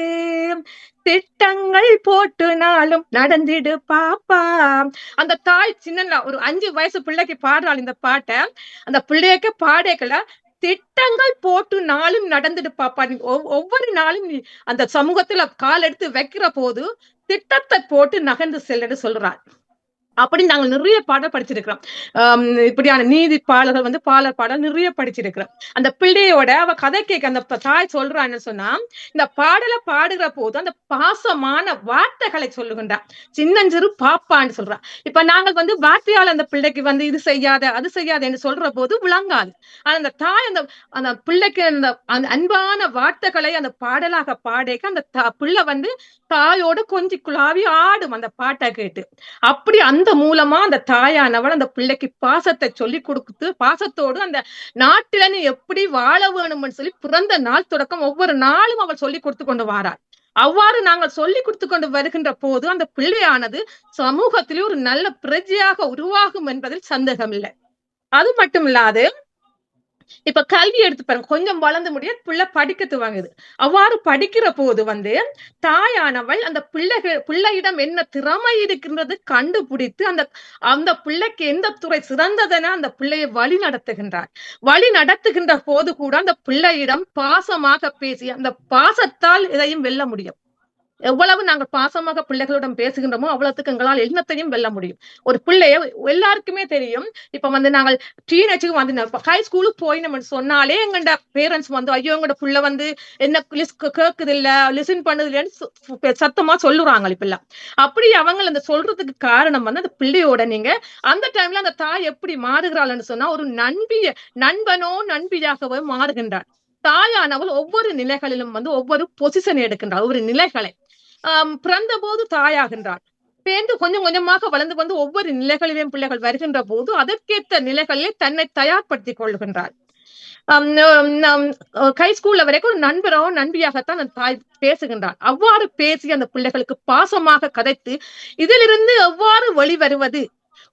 திட்டங்கள் போட்டு நாளும் நடந்திடு பாப்பா. அந்த தாய் சின்ன ஒரு 5 வயசு பிள்ளைக்கு பாடுறாள் இந்த பாட்டை. அந்த பிள்ளைக்கு பாடேக்கல திட்டங்கள் போட்டு நாளும் நடந்துடு பாப்பா. நீ ஒவ்வொரு நாளும் நீ அந்த சமூகத்துல கால் எடுத்து வைக்கிற போது திட்டத்தை போட்டு நகர்ந்து செல்லுன்னு சொல்றாள். அப்படி நாங்கள் நிறைய பாடல் படிச்சிருக்கிறோம். இப்படியான நீதி பாடல்கள் பாடல் நிறைய படிச்சிருக்கிறோம். அந்த பிள்ளையோட அவ கதை கேட்க அந்த தாய் சொல்றான்னு சொன்னா, இந்த பாடலை பாடுகிற போது அந்த பாசமான வார்த்தைகளை சொல்லுகின்றா. சின்னஞ்சிறு பாப்பான்னு சொல்றா. இப்ப நாங்கள் வார்த்தையால் அந்த பிள்ளைக்கு இது செய்யாத அது செய்யாத என்று சொல்ற போது விளங்காது. ஆனா அந்த தாய் அந்த பிள்ளைக்கு அந்த அன்பான வார்த்தைகளை அந்த பாடலாக பாடேக்க அந்த பிள்ளை தாயோட கொஞ்சி குழாவி ஆடும் அந்த பாட்டை கேட்டு. அப்படி அந்த மூலமா அந்த தாயானவள் அந்த பிள்ளைக்கு பாசத்தை சொல்லி கொடுத்து, பாசத்தோடு அந்த நாட்டில நீ எப்படி வாழ வேணும்னு சொல்லி பிறந்த நாள் தொடக்கம் ஒவ்வொரு நாளும் அவள் சொல்லி கொடுத்து கொண்டு வாராள். அவ்வாறு நாங்கள் சொல்லிக் கொடுத்து கொண்டு வருகின்ற போது அந்த பிள்ளையானது சமூகத்திலே ஒரு நல்ல பிரஜையாக உருவாகும் என்பதில் சந்தேகம் இல்லை. அது மட்டும் இல்லாது இப்ப கல்வி எடுத்து பாருங்க, கொஞ்சம் வளர்ந்து முடிய பிள்ளை படிக்க துவங்குது. அவ்வாறு படிக்கிற போது தாயானவள் அந்த பிள்ளையிடம் என்ன திறமை இருக்கின்றது கண்டுபிடித்து அந்த அந்த பிள்ளைக்கு எந்த துறை சிறந்ததென அந்த பிள்ளையை வழி நடத்துகின்றார். வழி நடத்துகின்ற போது கூட அந்த பிள்ளையிடம் பாசமாக பேசி அந்த பாசத்தால் இதையும் வெல்ல முடியும். எவ்வளவு நாங்கள் பாசமாக பிள்ளைகளிடம் பேசுகின்றோமோ அவ்வளவுக்கு எங்களால் எண்ணத்தையும் வெல்ல முடியும். ஒரு பிள்ளைய எல்லாருக்குமே தெரியும். இப்ப நாங்கள் டீனேஜுக்கு ஹை ஸ்கூலுக்கு போயினோம்னு சொன்னாலே எங்கட பேரண்ட்ஸ் ஐயோ எங்கட பிள்ளை என்ன கேக்குது இல்ல, லிசன் பண்ணுது இல்லைன்னு சத்தமா சொல்லுறாங்க. இப்ப அப்படி அவங்க அந்த சொல்றதுக்கு காரணம் அந்த பிள்ளையோட நீங்க அந்த டைம்ல அந்த தாய் எப்படி மாறுகிறாள்னு சொன்னா ஒரு நண்பனோ நண்பியாகவோ மாறுகின்றார். தாயானவள் ஒவ்வொரு நிலைகளிலும் ஒவ்வொரு பொசிஷன் எடுக்கின்றார். ஒவ்வொரு நிலைகளை பிறந்த போது தாயாகின்றார். பேர்ந்து கொஞ்சம் கொஞ்சமாக வளர்ந்து ஒவ்வொரு நிலைகளிலும் பிள்ளைகள் வருகின்ற போது அதற்கேற்ற நிலைகளிலே தன்னை தயார்படுத்திக் கொள்கின்றார். ஹை ஸ்கூல்ல வரைக்கும் ஒரு நண்பரோ நண்பியாகத்தான் அந்த தாய் பேசுகின்றார். அவ்வாறு பேசி அந்த பிள்ளைகளுக்கு பாசமாக கதைத்து இதிலிருந்து எவ்வாறு வெளிவருவது,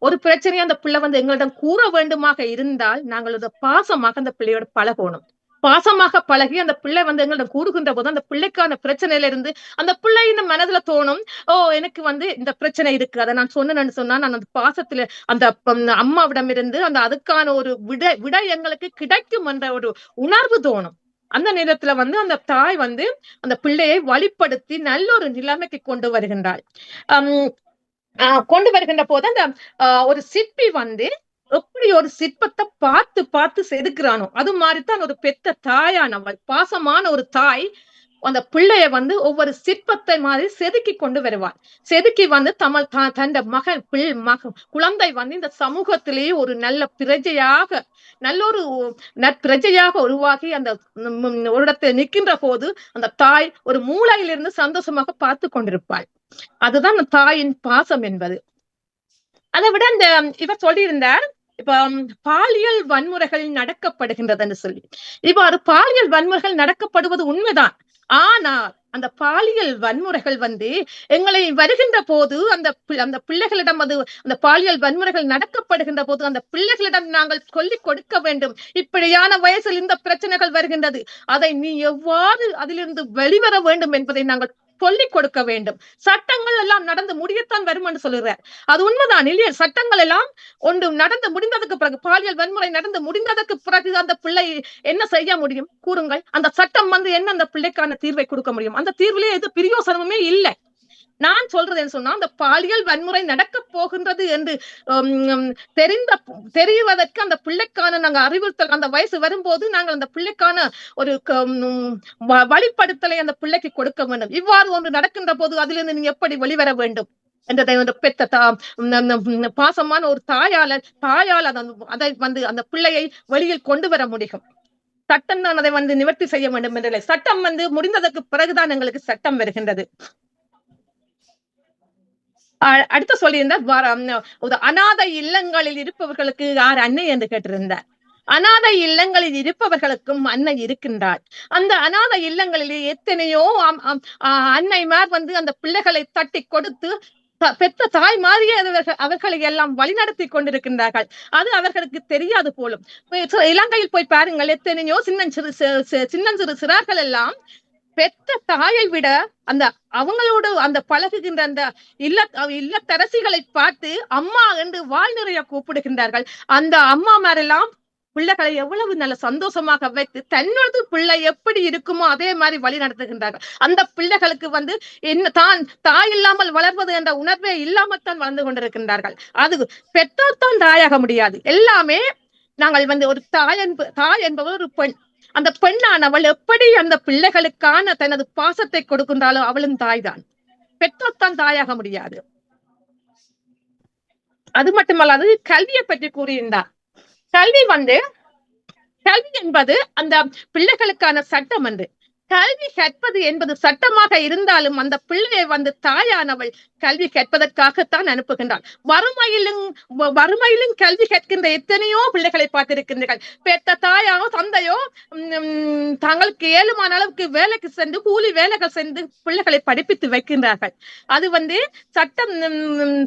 ஒரு பிரச்சனையை அந்த பிள்ளை எங்களிடம் கூற வேண்டுமாக இருந்தால் நாங்கள் பாசமாக அந்த பிள்ளையோட பழகணும். பாசமாக பழகி அந்த பிள்ளை எங்களிடம் கூறுகின்ற போது அந்த பிள்ளைக்கான பிரச்சனையில இருந்து அந்த பிள்ளையின் மனதுல தோணும், எனக்கு இந்த பிரச்சனை இருக்கு, அதை நான் சொன்னேன்னு சொன்னா நான் அந்த பாசத்துல அந்த அம்மாவிடம் இருந்து அதுக்கான ஒரு விடை எங்களுக்கு கிடைக்கும் என்ற ஒரு உணர்வு தோணும். அந்த நேரத்துல அந்த தாய் அந்த பிள்ளையை வழிப்படுத்தி நல்ல ஒரு நிலைமைக்கு கொண்டு வருகின்றாள். கொண்டு வருகின்ற போது அந்த ஒரு சிற்பி எப்படி ஒரு சிற்பத்தை பார்த்து பார்த்து செதுக்குறானோ அது மாதிரிதான் ஒரு பெத்த தாயானவள், பாசமான ஒரு தாய் அந்த பிள்ளைய ஒவ்வொரு சிற்பத்தை மாதிரி செதுக்கி கொண்டு வருவாள். செதுக்கி தன் மகன் குழந்தை இந்த சமூகத்திலேயே ஒரு நல்ல பிரஜையாக நல்ல ஒரு நற்பிரஜையாக உருவாகி அந்த ஒரு இடத்துல நிற்கின்ற போது அந்த தாய் ஒரு மூளையிலிருந்து சந்தோஷமாக பார்த்து கொண்டிருப்பாள். அதுதான் அந்த தாயின் பாசம் என்பது. அதை விட இந்த இவர் சொல்லியிருந்தார், இப்ப பாலியல் வன்முறைகள் நடக்கப்படுகின்றதுன்னு சொல்லி. இவ்வாறு பாலியல் வன்முறைகள் நடக்கப்படுவது உண்மைதான். ஆனால் அந்த பாலியல் வன்முறைகள் எங்களை வருகின்ற போது அந்த பிள்ளைகளிடம் அந்த பாலியல் வன்முறைகள் நடக்கப்படுகின்ற போது அந்த பிள்ளைகளிடம் நாங்கள் சொல்லிக் கொடுக்க வேண்டும், இப்படியான வயசில் இந்த பிரச்சனைகள் வருகின்றது, அதை நீ எவ்வாறு அதிலிருந்து வெளிவர வேண்டும் என்பதை நாங்கள் சொல்லிக் கொடுக்க வேண்டும். சட்டங்கள் எல்லாம் நடந்து முடியத்தான் வரும் என்று சொல்லுறார். அது உண்மைதான் இல்லையா? சட்டங்கள் எல்லாம் ஒன்று நடந்து முடிந்ததுக்கு பிறகு, பாலியல் வன்முறை நடந்து முடிந்ததற்கு பிறகு அந்த பிள்ளை என்ன செய்ய முடியும் கூறுங்கள்? அந்த சட்டம் என்ன அந்த பிள்ளைக்கான தீர்வை கொடுக்க முடியும்? அந்த தீர்விலே எது பிரயோசனமே இல்லை. நான் சொல்றது என்ன சொன்னா, அந்த பாலியல் வன்முறை நடக்க போகின்றது என்று தெரிவதற்கு அந்த பிள்ளைக்கான நாங்க அறிவுறுத்தல் அந்த வயசு வரும்போது நாங்கள் அந்த பிள்ளைக்கான ஒரு வழிப்படுத்தலை அந்த பிள்ளைக்கு கொடுக்க வேண்டும். இவ்வாறு ஒன்று நடக்கின்ற போது அதிலிருந்து நீங்க எப்படி வெளிவர வேண்டும் என்றதை பெத்த பாசமான ஒரு தாயால் அதை அந்த பிள்ளையை வெளியில் கொண்டு வர முடியும். சட்டம் தான் அதை நிவர்த்தி செய்ய வேண்டும் என்ற சட்டம் முடிந்ததற்கு பிறகுதான் எங்களுக்கு சட்டம் வருகின்றது. அடுத்து சொல்லியிருந்தார், அநாதை இல்லங்களில் இருப்பவர்களுக்கு யார் அன்னை என்று கேட்டிருந்தார். அநாதை இல்லங்களில் இருப்பவர்களுக்கும் அன்னை இருக்கின்றார். அந்த அநாதை இல்லங்களிலே எத்தனையோ அன்னைமார் அந்த பிள்ளைகளை தட்டி கொடுத்து பெற்ற தாய் மாதிரியே அவர்களை எல்லாம் வழிநடத்தி கொண்டிருக்கின்றார்கள். அது அவர்களுக்கு தெரியாது போலும். இலங்கையில் போய் பாருங்கள், எத்தனையோ சின்னஞ்சிறு சிறார்கள் எல்லாம் பெற்ற தாயை விட அவங்களோடு பழகுகின்ற அந்த இல்லத்தரசிகளை பார்த்து அம்மா என்று வாய் நிறைய கூப்பிடுகின்றார்கள். அந்த அம்மாமாரெல்லாம் பிள்ளைகளை எவ்வளவு நல்ல சந்தோஷமாக வைத்து தன்னோட பிள்ளை எப்படி இருக்குமோ அதே மாதிரி வழி நடத்துகின்றார்கள். அந்த பிள்ளைகளுக்கு என்ன தான் தாய் இல்லாமல் வளர்வது என்ற உணர்வே இல்லாமல் தான் வளர்ந்து கொண்டிருக்கின்றார்கள். அது பெற்றோர் தான் தாயாக முடியாது. எல்லாமே நாங்கள் ஒரு தாய் என்பவர் ஒரு பெண். அந்த பெண்ணானவள் எப்படி அந்த பிள்ளைகளுக்கான தனது பாசத்தை கொடுக்கின்றாலோ அவளும் தாய் தான். பெற்றோர் தான் தாயாக முடியாது. அது மட்டுமல்லாது கல்வியை பற்றி கூறியிருந்தார். கல்வி கல்வி என்பது அந்த பிள்ளைகளுக்கான சட்டம் என்று கல்வி கற்பது என்பது சட்டமாக இருந்தாலும் அந்த பிள்ளையை தாயானவள் கல்வி கற்பதற்காகத்தான் அனுப்புகின்றாள். வறுமையிலும் கல்வி கற்கின்ற எத்தனையோ பிள்ளைகளை பார்த்திருக்கின்றீர்கள். பெற்ற தாயோ தந்தையோ தங்களுக்கு ஏழுமான அளவுக்கு வேலைக்கு சென்று கூலி வேலைகள் சென்று பிள்ளைகளை படிப்பித்து வைக்கின்றார்கள். அது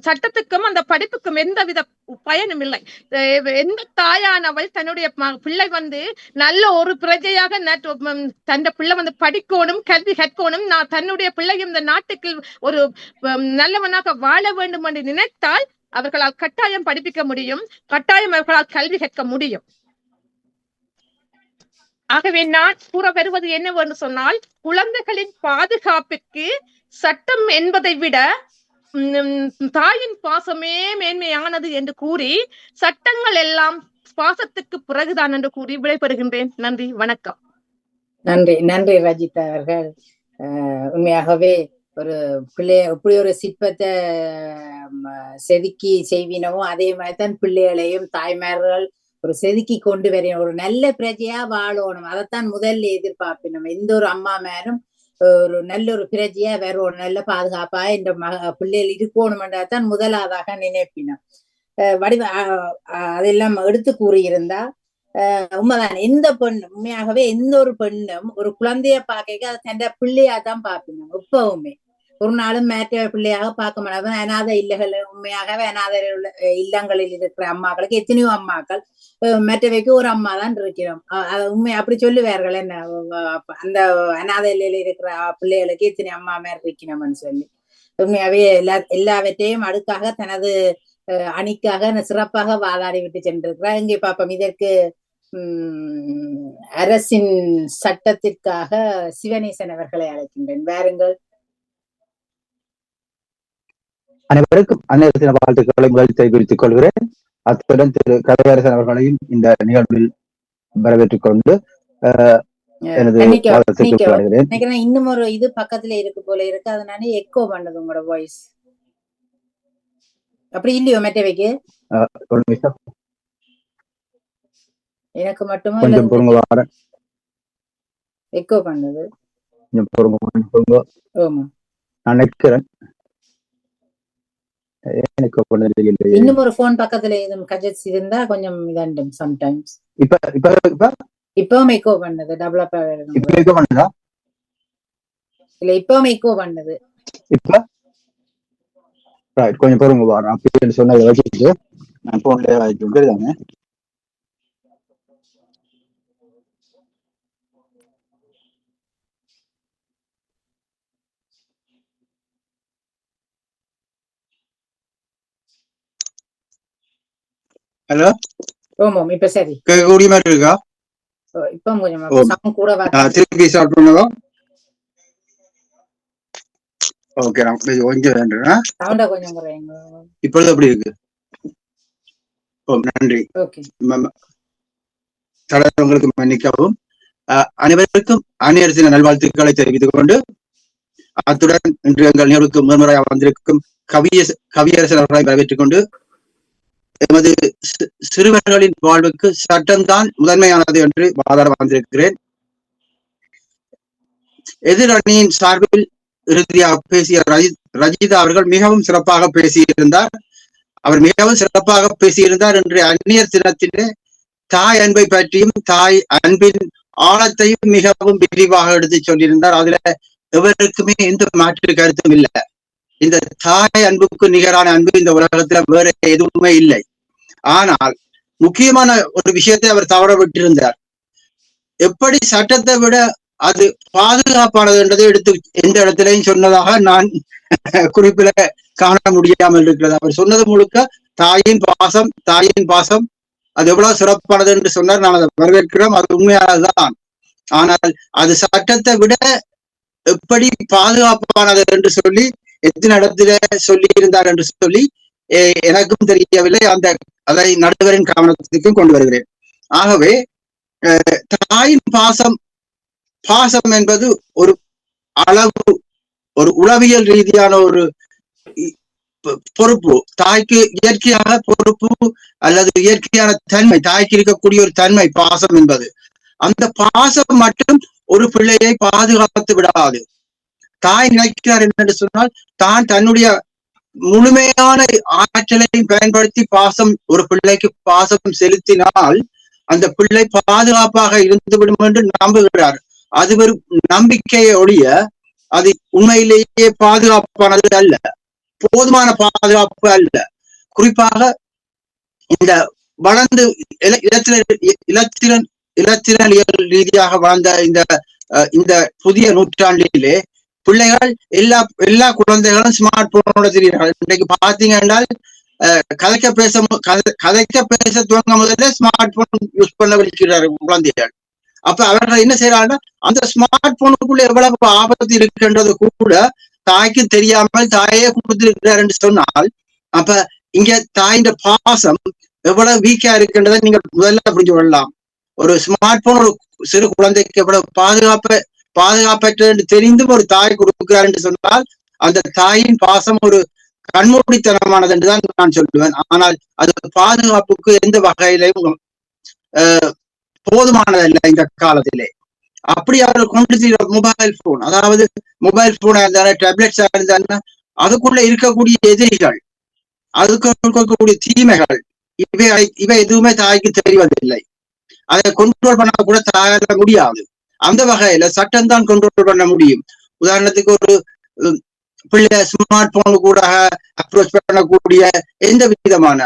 சட்டத்துக்கும் அந்த படிப்புக்கும் எந்தவித பயனும் இல்லை. எந்த தாயானவள் தன்னுடைய பிள்ளை நல்ல ஒரு பிரஜையாக தன் பிள்ளை படிக்கணும், கல்வி கற்கணும், நான் தன்னுடைய பிள்ளையும் இந்த நாட்டுக்கு ஒரு நல்லவனாக வாழ வேண்டும் என்று நினைத்தால் அவர்களால் கட்டாயம் படிப்பிக்க முடியும், கட்டாயம் அவர்களால் கல்வி கற்க முடியும். ஆகவே நான் கூற வருவது என்னவென்று சொன்னால், குழந்தைகளின் பாதுகாப்பிற்கு சட்டம் என்பதை விட தாயின் பாசமே மேன்மையானது என்று கூறி, சட்டங்கள் எல்லாம் பாசத்துக்கு பிறகுதான் என்று கூறி விடைபெறுகின்றேன். நன்றி, வணக்கம். நன்றி ரஜிதா அவர்கள். உண்மையாகவே ஒரு பிள்ளைய எப்படி ஒரு சிற்பத்தை செதுக்கி செய்வினமோ அதே மாதிரிதான் பிள்ளைகளையும் தாய்மார்கள் ஒரு செதுக்கி கொண்டு வர ஒரு நல்ல பிரஜையா வாழணும். அதைத்தான் முதல்ல எதிர்பார்ப்பினோம். எந்த ஒரு அம்மா மேலும் ஒரு நல்ல ஒரு பிரஜையா வேற ஒரு நல்ல பாதுகாப்பா இந்த பிள்ளைகள் இருக்கணும்ன்றதான் முதலாவதாக நினைப்பினோம். அதெல்லாம் எடுத்து கூறியிருந்தா உண்மைதான். எந்த பெண்ணும் உண்மையாகவே எந்த ஒரு பெண்ணும் ஒரு குழந்தைய பார்க்க அதை தன் பிள்ளையா தான் பார்க்கணும். எப்பவுமே ஒரு நாளும் மேற்ற பிள்ளையாக பார்க்க மாட்டாங்க. அநாத இல்லங்கள் உண்மையாகவே அநாத இல்லங்களில் இருக்கிற அம்மாக்களுக்கு எத்தனையோ அம்மாக்கள் மற்றவைக்கு ஒரு அம்மா தான் இருக்கிறோம். உண்மை அப்படி சொல்லுவார்கள். என்ன அந்த அநாத இல்லையில இருக்கிற பிள்ளைகளுக்கு எத்தனை அம்மா மேல இருக்கணும்னு சொல்லி உண்மையாவே எல்லாவற்றையும் அடுக்காக தனது அணிக்காக சிறப்பாக வாதாடி விட்டு சென்றிருக்கிறார். இங்கே பாப்போம். இதற்கு அரசின் சட்டத்திற்காக சிவனேசன் அவர்களை அழைக்கின்றேன். வாருங்கள். அனைவருக்கும் அன்னைய வாழ்த்துக்களை முதல் தெரிவித்துக் கொள்கிறேன். அத்துடன் திரு கலையரசன் அவர்களையும் இந்த நிகழ்வில் வரவேற்றுக் கொண்டு எனது நினைக்கிறேன். இன்னும் ஒரு இது பக்கத்துல இருக்கு போல இருக்கு, அதனால எக்கோ பண்ணுது உங்களோட வாய்ஸ். அப்படி இல்லையோ மெட்டவைக்கு? எனக்கு மட்டுமா கொஞ்சம் பொறுங்க வாரேன். எக்கோ பண்ணுது. கொஞ்சம் பொறுங்க. ஆமா நான் நினைக்கிறேன். இன்னும் ஒரு போன் பக்கத்துல கஜெட்ஸ் இருந்தா கொஞ்சம் இதாண்டும் சம்டைம்ஸ். இப்பவும் எக்கோ பண்ணுது. டெவலப் பண்ணுதா? இல்ல இப்பவும் எக்கோ பண்ணுது. இப்ப ரைட், கொஞ்சம் பொறுங்க வாரேன். அப்படின்னு சொன்னதை வச்சுட்டு நான் போன்ல தானே. ஹலோ, ஓமம் இப்ப சரி கேட்கக்கூடிய மாதிரி இருக்கா? இப்ப கொஞ்சம் சவுண்ட் கூட திருப்பி ஸ்டார்ட் பண்ணுவோம். ஓகே, நான் கொஞ்சம் வேண்டுறேன். சவுண்டா கொஞ்சம் குறைங்க. இப்பொழுது எப்படி இருக்கு? ஓ, நன்றி. ஓகே, தடங்களுக்கு மன்னிக்கவும். அனைவருக்கும் அந்நியரசின் நல்வாழ்த்துக்களை தெரிவித்துக் கொண்டு, அத்துடன் இன்று எங்கள் நிகழ்வுக்கு முதன்முறையாக வந்திருக்கும் கவியரசன் அவர்களை வரவேற்றுக் கொண்டு, எமது சிறுவர்களின் வாழ்வுக்கு சட்டம்தான் முதன்மையானது என்று வாதாட வந்திருக்கிறேன். எதிரணியின் சார்பில் இறுதியாக பேசிய ரஜிதா அவர்கள் மிகவும் சிறப்பாக பேசியிருந்தார். அவர் மிகவும் சிறப்பாக பேசியிருந்தார். என்று அந்நியர் தினத்திலே தாய் அன்பை பற்றியும் தாய் அன்பின் ஆழத்தையும் மிகவும் விரிவாக எடுத்து சொல்லியிருந்தார். அதுல எவருக்குமே எந்த மாற்று கருத்தும் இல்லை. இந்த தாய் அன்புக்கு நிகரான அன்பு இந்த உலகத்துல வேற எதுவுமே இல்லை. ஆனால் முக்கியமான ஒரு விஷயத்தை அவர் தவற விட்டிருந்தார். எப்படி சட்டத்தை விட அது பாதுகாப்பானது என்றதை எடுத்து எந்த இடத்திலையும் சொன்னதாக நான் குறிப்பில காண முடியாமல் இருக்கிறது. அவர் சொன்னது முழுக்க தாயின் பாசம் அது எவ்வளவு சிறப்பானது என்று சொன்னார். நான் அதை வரவேற்கிறோம். அது உண்மையானதுதான். ஆனால் அது சட்டத்தை விட எப்படி பாதுகாப்பானது என்று சொல்லி எத்தனை இடத்துல சொல்லி இருந்தார் என்று சொல்லி எனக்கும் தெரியவில்லை. அதை நடுவரின் கவனத்துக்கும் கொண்டு வருகிறேன். ஆகவே தாயின் பாசம் என்பது ஒரு அளவு, ஒரு உளவியல் ரீதியான ஒரு பொறுப்பு. தாய்க்கு இயற்கையான பொறுப்பு அல்லது இயற்கையான தன்மை, தாய்க்கு இருக்கக்கூடிய ஒரு தன்மை பாசம் என்பது. அந்த பாசம் மட்டும் ஒரு பிள்ளையை பாதுகாத்து விடாது. தாய் நினைக்கிறார் என்று சொன்னால் தான் தன்னுடைய முழுமையான ஆற்றலையும் பயன்படுத்தி ஒரு பிள்ளைக்கு பாசம் செலுத்தினால் அந்த பிள்ளை பாதுகாப்பாக இருந்துவிடும் என்று நம்புகிறார். அது ஒரு நம்பிக்கையை ஒழிய அது உண்மையிலேயே பாதுகாப்பானது அல்ல, போதுமான பாதுகாப்பு அல்ல. குறிப்பாக இந்த வளர்ந்து இலத்திரனியல் ரீதியாக வளர்ந்த இந்த புதிய நூற்றாண்டிலே பிள்ளைகள் எல்லா குழந்தைகளும் ஸ்மார்ட் போனோட தெரிகிறார்கள். இன்றைக்கு பாத்தீங்கன்னா கதைக்க பேச துவங்க முதல்ல ஸ்மார்ட் போன் யூஸ் பண்ண வைக்கிறார்கள் குழந்தைகள். அப்ப அவர்கள் என்ன செய்யறாங்கன்னா அந்த ஸ்மார்ட் போனுக்குள்ள எவ்வளவு ஆபத்து இருக்குன்றது கூட தாய்க்கு தெரியாமல் தாயே கொடுத்திருக்கிறார் என்று சொன்னால், அப்ப இங்க தாயின் பாசம் எவ்வளவு வீக்கா இருக்குன்றதை நீங்க முதல்ல புரிஞ்சு கொள்ளலாம். ஒரு ஸ்மார்ட் போன் ஒரு சிறு குழந்தைக்கு எவ்வளவு பாதுகாப்பற்ற என்று தெரிந்தும் ஒரு தாய் கொடுக்கிறார் என்று சொன்னால் அந்த தாயின் பாசம் ஒரு கண்மூடித்தனமானது என்றுதான் நான் சொல்லுவேன். ஆனால் அது பாதுகாப்புக்கு எந்த வகையிலும் போதுமானதல்ல இந்த காலத்திலே. அப்படி அவர்கள் கொண்டு மொபைல் போன், அதாவது மொபைல் போனா இருந்தாலும் டேப்லெட்ஸா இருந்தாலும் அதுக்குள்ள இருக்கக்கூடிய எதிரிகள், அதுக்கு இருக்கக்கூடிய தீமைகள் இவை எதுவுமே தாய்க்கு தெரிவதில்லை. அதை கண்ட்ரோல் பண்ண கூட தாயால முடியாது. அந்த வகையில சட்டம் தான் கண்ட்ரோல் பண்ண முடியும். உதாரணத்துக்கு ஒரு பிள்ளை ஸ்மார்ட் போனு கூட அப்ரோச் பண்ணக்கூடிய எந்த விதமான,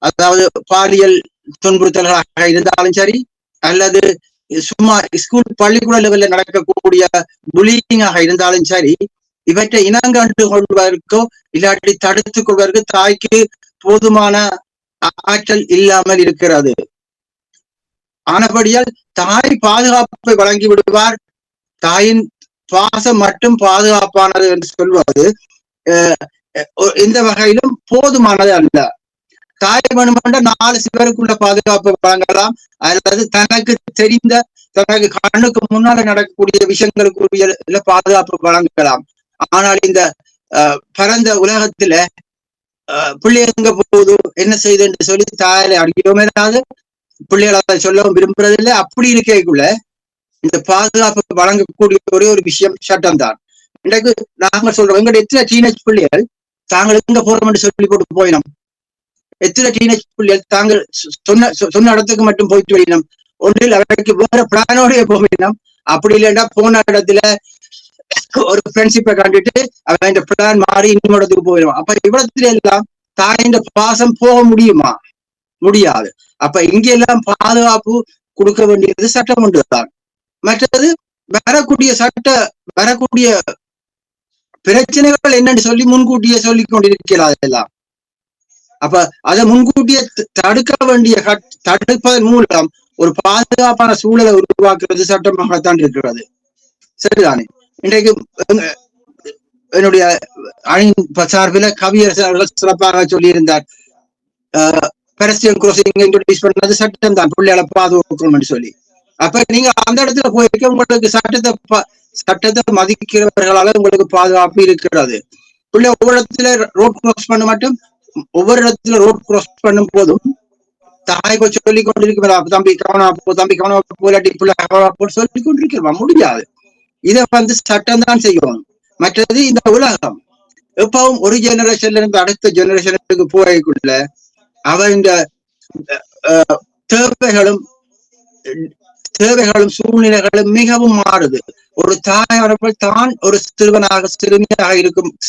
அதாவது பாலியல் துன்புறுத்தல்களாக இருந்தாலும் சரி, அல்லது சும்மா ஸ்கூல் பள்ளிக்கூட லெவல்ல நடக்கக்கூடிய புலியிங்காக இருந்தாலும் சரி, இவற்றை இனங்கண்டு கொள்வதற்கோ இல்லாட்டி தடுத்துக் கொள்வதற்கு தாய்க்கு போதுமான ஆற்றல் இல்லாமல் இருக்கிறது. ஆனபடியால் தாய் பாதுகாப்பை வழங்கி விடுவார். தாயின் பாசம் மட்டும் பாதுகாப்பானது என்று சொல்வது எந்த வகையிலும் போதுமானது அல்ல. தாய் வேணுமென்ற 4 சிலருக்குள்ள பாதுகாப்பு வழங்கலாம், அல்லது தனக்கு தெரிந்த தனக்கு கண்ணுக்கு முன்னால நடக்கக்கூடிய விஷயங்களுக்குரிய பாதுகாப்பு வழங்கலாம். ஆனால் இந்த பரந்த உலகத்துல பிள்ளை எங்க போகுது என்ன செய்யுது என்று சொல்லி தாயில அடிக்கவுமேலாது, பிள்ளைகளை சொல்லவும் விரும்புறதில்லை. அப்படி இருக்கைக்குள்ள இந்த பாதுகாப்பு வழங்கக்கூடிய ஒரே ஒரு விஷயம் சட்டம் தான். இன்றைக்கு நாங்கள் சொல்றோம், எங்களுடைய எத்தனை டீனேஜ் பிள்ளைகள் தாங்கள் எங்க போறோம் என்று சொல்லி போட்டு போயினோம். எத்தனை டீனேஜ் பிள்ளைகள் தாங்கள் சொன்ன இடத்துக்கு மட்டும் போயிட்டு வரணும். ஒன்றில் அவருக்கு வேற பிளானோடைய போயினோம். அப்படி இல்லைன்னா போன இடத்துல ஒரு ஃப்ரெண்ட்ஷிப்பை கண்டுட்டு அவன் இந்த பிளான் மாறி இன்னும் இடத்துக்கு போயிடும். அப்ப இவ்வளத்துல எல்லாம் தாயின் பாசம் போக முடியுமா? முடியாது. அப்ப இங்கெல்லாம் பாதுகாப்பு கொடுக்க வேண்டியது சட்டம் ஒன்றுதான். மற்றது வரக்கூடிய பிரச்சனைகள் என்னன்னு சொல்லி முன்கூட்டியே சொல்லி கொண்டிருக்கிறார் எல்லாம். அப்ப அதை முன்கூட்டியே தடுப்பதன் மூலம் ஒரு பாதுகாப்பான சூழலை உருவாக்குறது சட்டமாகத்தான் இருக்கிறது. சரிதானே? இன்றைக்கு என்னுடைய அணியின் சார்பில் கவியரசர்கள் சிறப்பாக சொல்லியிருந்தார், பெரஸ்டியல் கிராசிங் இன்ட்ரோடியூஸ் பண்ணது சட்டம் தான், பிள்ளைகளை பாதுகாக்கணும் என்று சொல்லி. அப்ப நீங்க அந்த இடத்துல போயிருக்க உங்களுக்கு சட்டத்தை மதிக்கிறவர்களால உங்களுக்கு பாதுகாப்பு இருக்கிறது. பிள்ளை ஒவ்வொரு இடத்துல ரோட் கிராஸ் பண்ண மட்டும் ஒவ்வொரு இடத்துல ரோட் கிராஸ் பண்ணும் போதும் தாய்க்கு சொல்லி கொண்டிருக்க தம்பி கவனம் போலாட்டி பிள்ளை கவனம் சொல்லி கொண்டிருக்கிறோம். முடியாது. இதை சட்டம் தான் செய்யணும். மற்றது இந்த உலகம் எப்பவும் ஒரு ஜெனரேஷன்ல இருந்து அடுத்த ஜெனரேஷனுக்கு போகக்குள்ள அவன் இந்த தேவைகளும் சூழ்நிலைகளும் மிகவும் மாறுது. ஒரு தாயானவர்கள் தான் ஒரு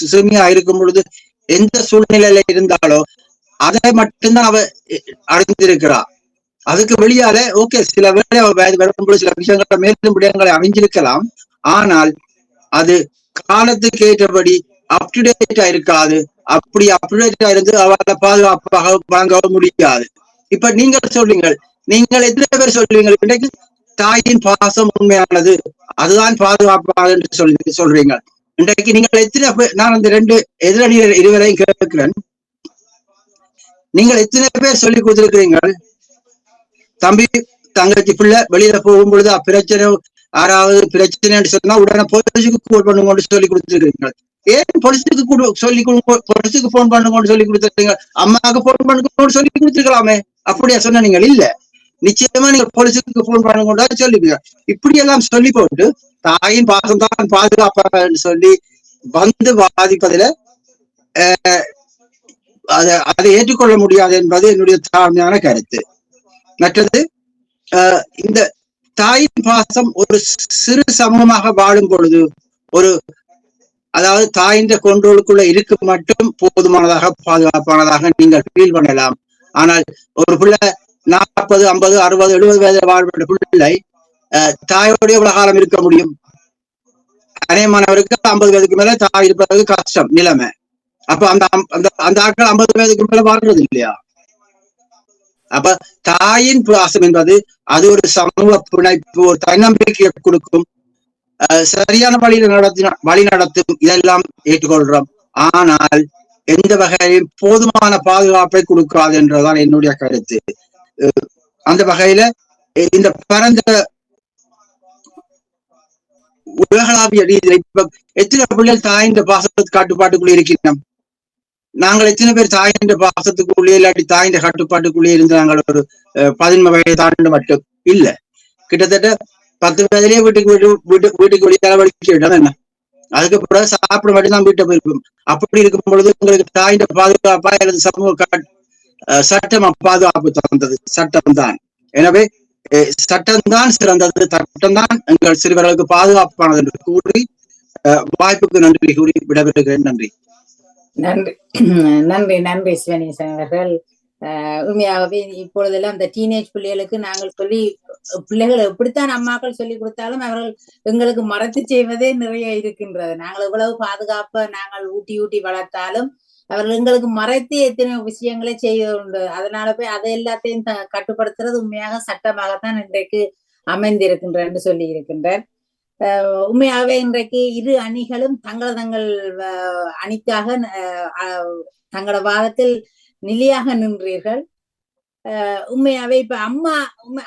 சிறுமியாக இருக்கும் பொழுது எந்த சூழ்நிலையில இருந்தாலோ அதை மட்டும்தான் அவ அறிந்திருக்கிறார். அதுக்கு வெளியால ஓகே சில வேலை வரும்போது சில விஷயங்களை மேலும் விடயங்களை அமைஞ்சிருக்கலாம். ஆனால் அது காலத்துக்கு ஏற்றபடி அப்டுடேட்டா இருக்காது. அப்படி அப்டுடேட்டா இருந்து அவளை பாதுகாப்பாக வாங்க முடியாது. இப்ப நீங்கள் சொல்றீங்க, நீங்கள் எத்தனை பேர் சொல்றீங்க இன்றைக்கு தாயின் பாசம் உண்மையானது, அதுதான் பாதுகாப்பாக என்று சொல்றீங்க. இன்றைக்கு நீங்கள் எத்தனை பேர், நான் அந்த 2 எதிரணியர் இருவரையும் கேட்கிறேன், நீங்கள் எத்தனை பேர் சொல்லி கொடுத்திருக்கிறீங்க தம்பி தங்கச்சி பிள்ளை வெளியில போகும் பொழுது பிரச்சனை யாராவது பிரச்சனைன்னு சொன்னா உடனே போலீஸுக்கு போன் பண்ணுங்கன்னு சொல்லி கொடுத்துருக்கீங்க. ஏன் போலீஸுக்கு போலீஸுக்கு போன் பண்ணுங்கன்னு சொல்லி கொடுத்துருக்கீங்க? அம்மாவுக்கு போன் பண்ணுங்கன்னு சொல்லி கொடுத்துருக்கலாமே. அப்படியா சொன்ன? நீங்கள் இல்ல, நிச்சயமா நீங்க போலீஸுக்கு போன் பண்ண கொண்டா சொல்லுவீங்க. இப்படி எல்லாம் சொல்லி போட்டு தாயின் பாசம் தான் பாதுகாப்பான்னு சொல்லி வந்து வாதிப்பதில அதை ஏற்றுக்கொள்ள முடியாது என்பது என்னுடைய தாழ்மையான கருத்து. மற்றது இந்த தாயின் பாசம் ஒரு சிறு சமூகமாக வாழும் பொழுது அதாவது தாயின் கொண்டோலுக்குள்ள இருக்கு மட்டும் போதுமானதாக பாதுகாப்பானதாக நீங்கள் ஃபீல் பண்ணலாம். ஆனால் ஒரு பிள்ளை 40, 50, 60, 70 வயதில் வாழ்கிற பிள்ளை தாயோடைய எவ்வளவு காலம் இருக்க முடியும்? அநேகமானவருக்கு 50 வயதுக்கு மேல தாய் இருப்பது கஷ்டம் நிலைமை. அப்ப அந்த ஆட்கள் 50 வயதுக்கு மேல வாழ்றது இல்லையா? அப்ப தாயின் பாசம் என்பது அது ஒரு சமூக பிணைப்பு, ஒரு தன்னம்பிக்கையை கொடுக்கும், சரியான வழி நடத்தும். இதெல்லாம் ஏற்றுக்கொள்றோம். ஆனால் எந்த வகையிலும் போதுமான பாதுகாப்பை கொடுக்காது என்றுதான் என்னுடைய கருத்து. அந்த வகையில இந்த பரந்த உலகளாவிய ரீதியில இப்ப எத்தனை பிள்ளைகள் தாயின் பாசத்துக்கு கட்டுப்பாட்டுக்குள்ளே இருக்கிறோம்? நாங்கள் எத்தனை பேர் தாயின் பாசத்துக்குள்ளே இல்லாட்டி தாயின் கட்டுப்பாட்டுக்குள்ளே இருந்து நாங்கள் ஒரு 11 வயது தாண்டு மட்டும் இல்ல, கிட்டத்தட்ட 10 வயதிலேயே வீட்டுக்கு வெளியே செலவழிக்க இடம் என்ன, அதுக்கு பிறகு சாப்பிட மட்டும்தான் வீட்டை போயிருக்கும். அப்படி இருக்கும் பொழுது உங்களுக்கு தாயின் பாதுகாப்பா அல்லது சமூக சட்டம் பாதுகாப்பு தந்தது சட்டம் தான். எனவே சட்டம்தான் சிறந்தது, சட்டம்தான் எங்கள் சிறுவர்களுக்கு பாதுகாப்பானது என்று கூறி வாய்ப்புக்கு நன்றி கூறி விடைபெறுகிறேன். நன்றி. நன்றி நன்றி நன்றி சிவனேசன் அவர்கள். உண்மையாகவே இப்பொழுதெல்லாம் இந்த டீனேஜ் பிள்ளைகளுக்கு நாங்கள் பிள்ளைகள் எப்படித்தான் அம்மாக்கள் சொல்லி கொடுத்தாலும் அவர்கள் எங்களுக்கு மறைத்து செய்வதே நிறைய இருக்கின்றது. நாங்கள் எவ்வளவு பாதுகாப்ப நாங்கள் ஊட்டி வளர்த்தாலும் அவர்கள் எங்களுக்கு மறைத்து எத்தனை விஷயங்களை செய்வது உண்டு. அதனால போய் அதை எல்லாத்தையும் கட்டுப்படுத்துறது உண்மையாக சட்டமாகத்தான் இன்றைக்கு அமைந்திருக்கின்றன்னு சொல்லி இருக்கின்றார். உண்மையாகவே இன்றைக்கு இரு அணிகளும் தங்கள் அணிக்காக தங்களோட வாதத்தில் நிலையாக நின்றீர்கள். உண்மையாவே இப்ப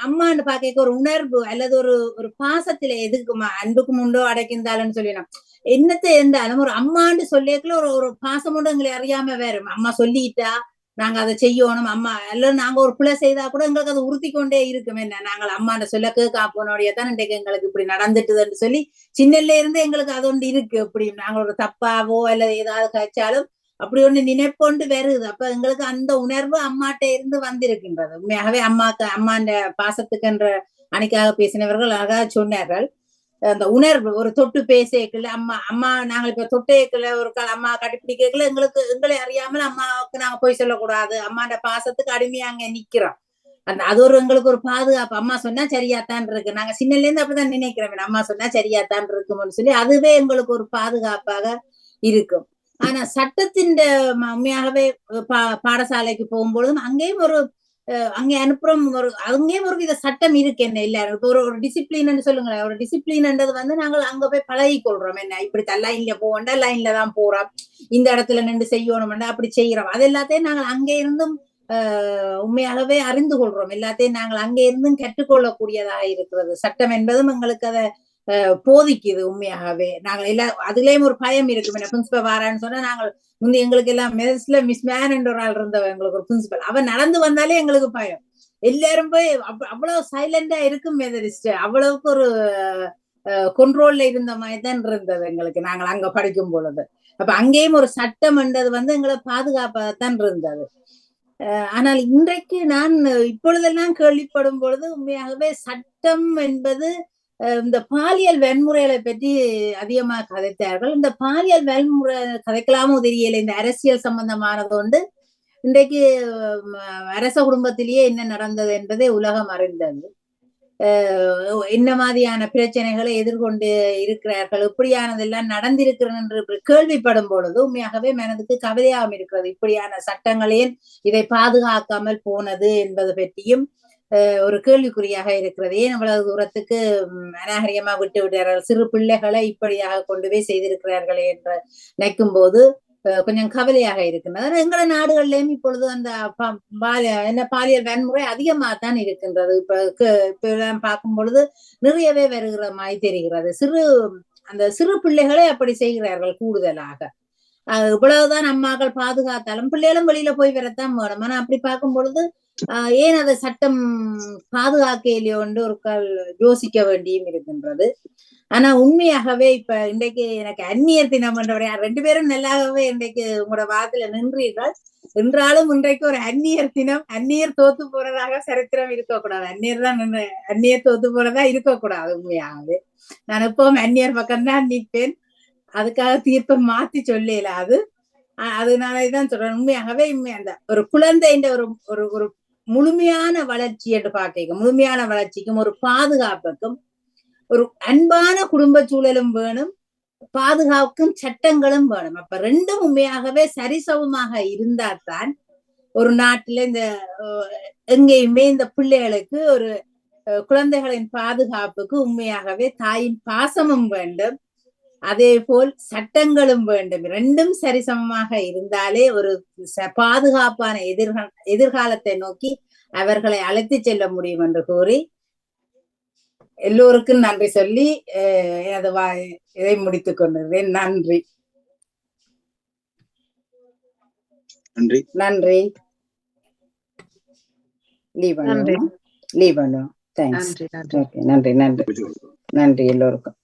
அம்மான்னு பாக்க ஒரு உணர்வு அல்லது ஒரு பாசத்துல எதுக்குமா அன்புக்கும் உண்டோ அடைக்கின்றாலும் சொல்லிடணும். என்னத்தை இருந்தாலும் ஒரு அம்மான்னு சொல்லியக்குள்ள ஒரு பாசம் உண்டு எங்களை அறியாம வரும். அம்மா சொல்லிட்டா நாங்க அதை செய்யணும், அம்மா எல்லாம் நாங்க ஒரு பிள்ளை செய்தா கூட எங்களுக்கு அதை உறுத்தி கொண்டே இருக்கும். என்ன நாங்கள் அம்மாண்ட சொல்ல கேட்காப்போனோடையதான் இன்றைக்கு எங்களுக்கு இப்படி நடந்துட்டுதுன்னு சொல்லி சின்னல இருந்து எங்களுக்கு அது ஒன்று இருக்கு. அப்படி நாங்கள் ஒரு தப்பாவோ அல்லது ஏதாவது கழிச்சாலும் அப்படி ஒண்ணு நினைப்பொண்டு வருது. அப்ப எங்களுக்கு அந்த உணர்வு அம்மாட்ட இருந்து வந்திருக்கின்றது. உண்மையாகவே அம்மாண்ட பாசத்துக்கு என்ற அணிக்காக பேசினவர்கள் அழகா சொன்னார்கள். அந்த உணர்வு ஒரு தொட்டு பேசல அம்மா நாங்கள் இப்ப தொட்டேக்கல ஒரு கால் அம்மா கட்டிப்பிடிக்கல எங்களை அறியாமல் அம்மாவுக்கு நாங்க போய் சொல்லக்கூடாது, அம்மாண்ட பாசத்துக்கு அடிமையா அங்க நிக்கிறோம். அது எங்களுக்கு ஒரு பாதுகாப்பு. அம்மா சொன்னா சரியாத்தான் இருக்கு, நாங்க சின்னல இருந்து அப்படிதான் நினைக்கிறோம், அம்மா சொன்னா சரியாத்தான் இருக்கும்னு சொல்லி அதுவே எங்களுக்கு ஒரு பாதுகாப்பாக இருக்கும். ஆனா சட்டத்தின் உண்மையாகவே பாடசாலைக்கு போகும்பொழுதும் அங்கேயும் அங்கே அனுப்புறோம் அங்கேயும் ஒரு வித சட்டம் இருக்கு. என்ன இல்ல ஒரு டிசிப்ளின் சொல்லுங்களேன். ஒரு டிசிப்ளின்ன்றது நாங்கள் அங்க போய் பழகி கொள்றோம். என்ன இப்படி லைன்ல போவோண்டா லைன்ல தான் போறோம், இந்த இடத்துல நின்று செய்யணும்டா அப்படி செய்யறோம். அது எல்லாத்தையும் நாங்கள் அங்கே இருந்தும் உண்மையாகவே அறிந்து கொள்றோம். எல்லாத்தையும் நாங்கள் அங்கே இருந்தும் கற்றுக்கொள்ளக்கூடியதாக இருக்கிறது. சட்டம் என்பதும் எங்களுக்கு அதை போதிக்குது. உண்மையாகவே நாங்கள் எல்லாம் அதுலயும் ஒரு பயம் இருக்கும். என்ன பிரின்சிபல் வாரான்னு சொன்னா நாங்கள் முந்தி எங்களுக்கு எல்லாம் மெதஸ்ல மிஸ் மேன் என்ற ஒரு ஆள் இருந்தவ எங்களுக்கு ஒரு பிரின்சிபல். அவன் நடந்து வந்தாலே எங்களுக்கு பயம். எல்லாரும் போய் அவ்வளவு சைலண்டா இருக்கும் மெதடிஸ்ட், அவ்வளவுக்கு ஒரு கண்ட்ரோல்ல இருந்த மாதிரிதான் இருந்தது எங்களுக்கு நாங்கள் அங்க படிக்கும் பொழுது. அப்ப அங்கேயும் ஒரு சட்டம் என்றது எங்களை பாதுகாப்பாகத்தான் இருந்தது. ஆனால் இன்றைக்கு நான் இப்பொழுதெல்லாம் கேள்விப்படும் பொழுது உண்மையாகவே சட்டம் என்பது இந்த பாலியல் வன்முறைகளை பற்றி அதிகமாக கதைத்தார்கள். இந்த பாலியல் வன்முறை கதைக்கலாமோ தெரியல. இந்த அரசியல் சம்பந்தமானது கொண்டு இன்றைக்கு அரச குடும்பத்திலேயே என்ன நடந்தது என்பதை உலகம் அறிந்தது. என்ன மாதிரியான பிரச்சனைகளை எதிர்கொண்டு இருக்கிறார்கள், இப்படியானதெல்லாம் நடந்திருக்கிறது என்று கேள்விப்படும் பொழுது உண்மையாகவே மனதுக்கு கவலையாகவும் இருக்கிறது. இப்படியான சட்டங்களையும் இதை பாதுகாக்காமல் போனது என்பது பற்றியும் ஒரு கேள்விக்குறியாக இருக்கிறது. ஏன் அவ்வளவு தூரத்துக்கு அநாகரிகமா விட்டு விட்டார்கள், சிறு பிள்ளைகளை இப்படியாக கொண்டு போய் செய்திருக்கிறார்களே என்று நினைக்கும் போது கொஞ்சம் கவலையாக இருக்கின்றது. எங்கள நாடுகள்லயும் இப்பொழுது அந்த பாலியல் வன்முறை அதிகமாகத்தான் இருக்கின்றது. இப்ப பார்க்கும் பொழுது நிறையவே வருகிற மாதிரி தெரிகிறது. அந்த சிறு பிள்ளைகளை அப்படி செய்கிறார்கள் கூடுதலாக. இவ்வளவுதான் அம்மாக்கள் பாதுகாத்தாலும் பிள்ளைகளும் வெளியில போய் வரத்தான் வேணும். ஆனா அப்படி பார்க்கும் பொழுது ஏன் அதை சட்டம் பாதுகாக்கையிலேயோ என்று ஒரு கால் யோசிக்க வேண்டியும் இருக்கின்றது. ஆனா உண்மையாகவே இப்ப இன்றைக்கு எனக்கு அந்நியர் தினம் என்றவரை 2 பேரும் நல்லாகவே இன்றைக்கு உங்களோட வாக்குல நின்றீர்கள் என்றாலும் இன்றைக்கு ஒரு அந்நியர் தினம், அந்நியர் தோத்து போறதாக சரித்திரம் இருக்கக்கூடாது. அந்நியர் தோத்து போறதா இருக்கக்கூடாது. உண்மையாகவே நான் எப்பவும் அந்நியர் பக்கம்தான் நிற்பேன். அதுக்காக தீர்ப்பை மாத்தி சொல்லல. அதனாலதான் சொல்றேன். உண்மையாகவே அந்த ஒரு குழந்தைன்ற ஒரு முழுமையான வளர்ச்சி என்று பார்க்க, முழுமையான வளர்ச்சிக்கும் ஒரு பாதுகாப்புக்கும் ஒரு அன்பான குடும்ப சூழலும் வேணும், பாதுகாக்கும் சட்டங்களும் வேணும். அப்ப ரெண்டும் உண்மையாகவே சரிசமமாக இருந்தால்தான் ஒரு நாட்டுல இந்த எங்கேயுமே இந்த பிள்ளைகளுக்கு ஒரு குழந்தைகளின் பாதுகாப்புக்கு உண்மையாகவே தாயின் பாசமும் வேண்டும், அதே போல் சட்டங்களும் வேண்டும். ரெண்டும் சரிசமமாக இருந்தாலே ஒரு பாதுகாப்பான எதிர்காலத்தை நோக்கி அவர்களை அழைத்து செல்ல முடியும் என்று கூறி எல்லோருக்கும் நன்றி சொல்லி இதை முடித்துக் கொண்டிருக்கிறேன். நன்றி. நன்றி. நன்றி. லீவ் பண்ணுவோம். தேங்க்ஸ். நன்றி நன்றி நன்றி எல்லோருக்கும்.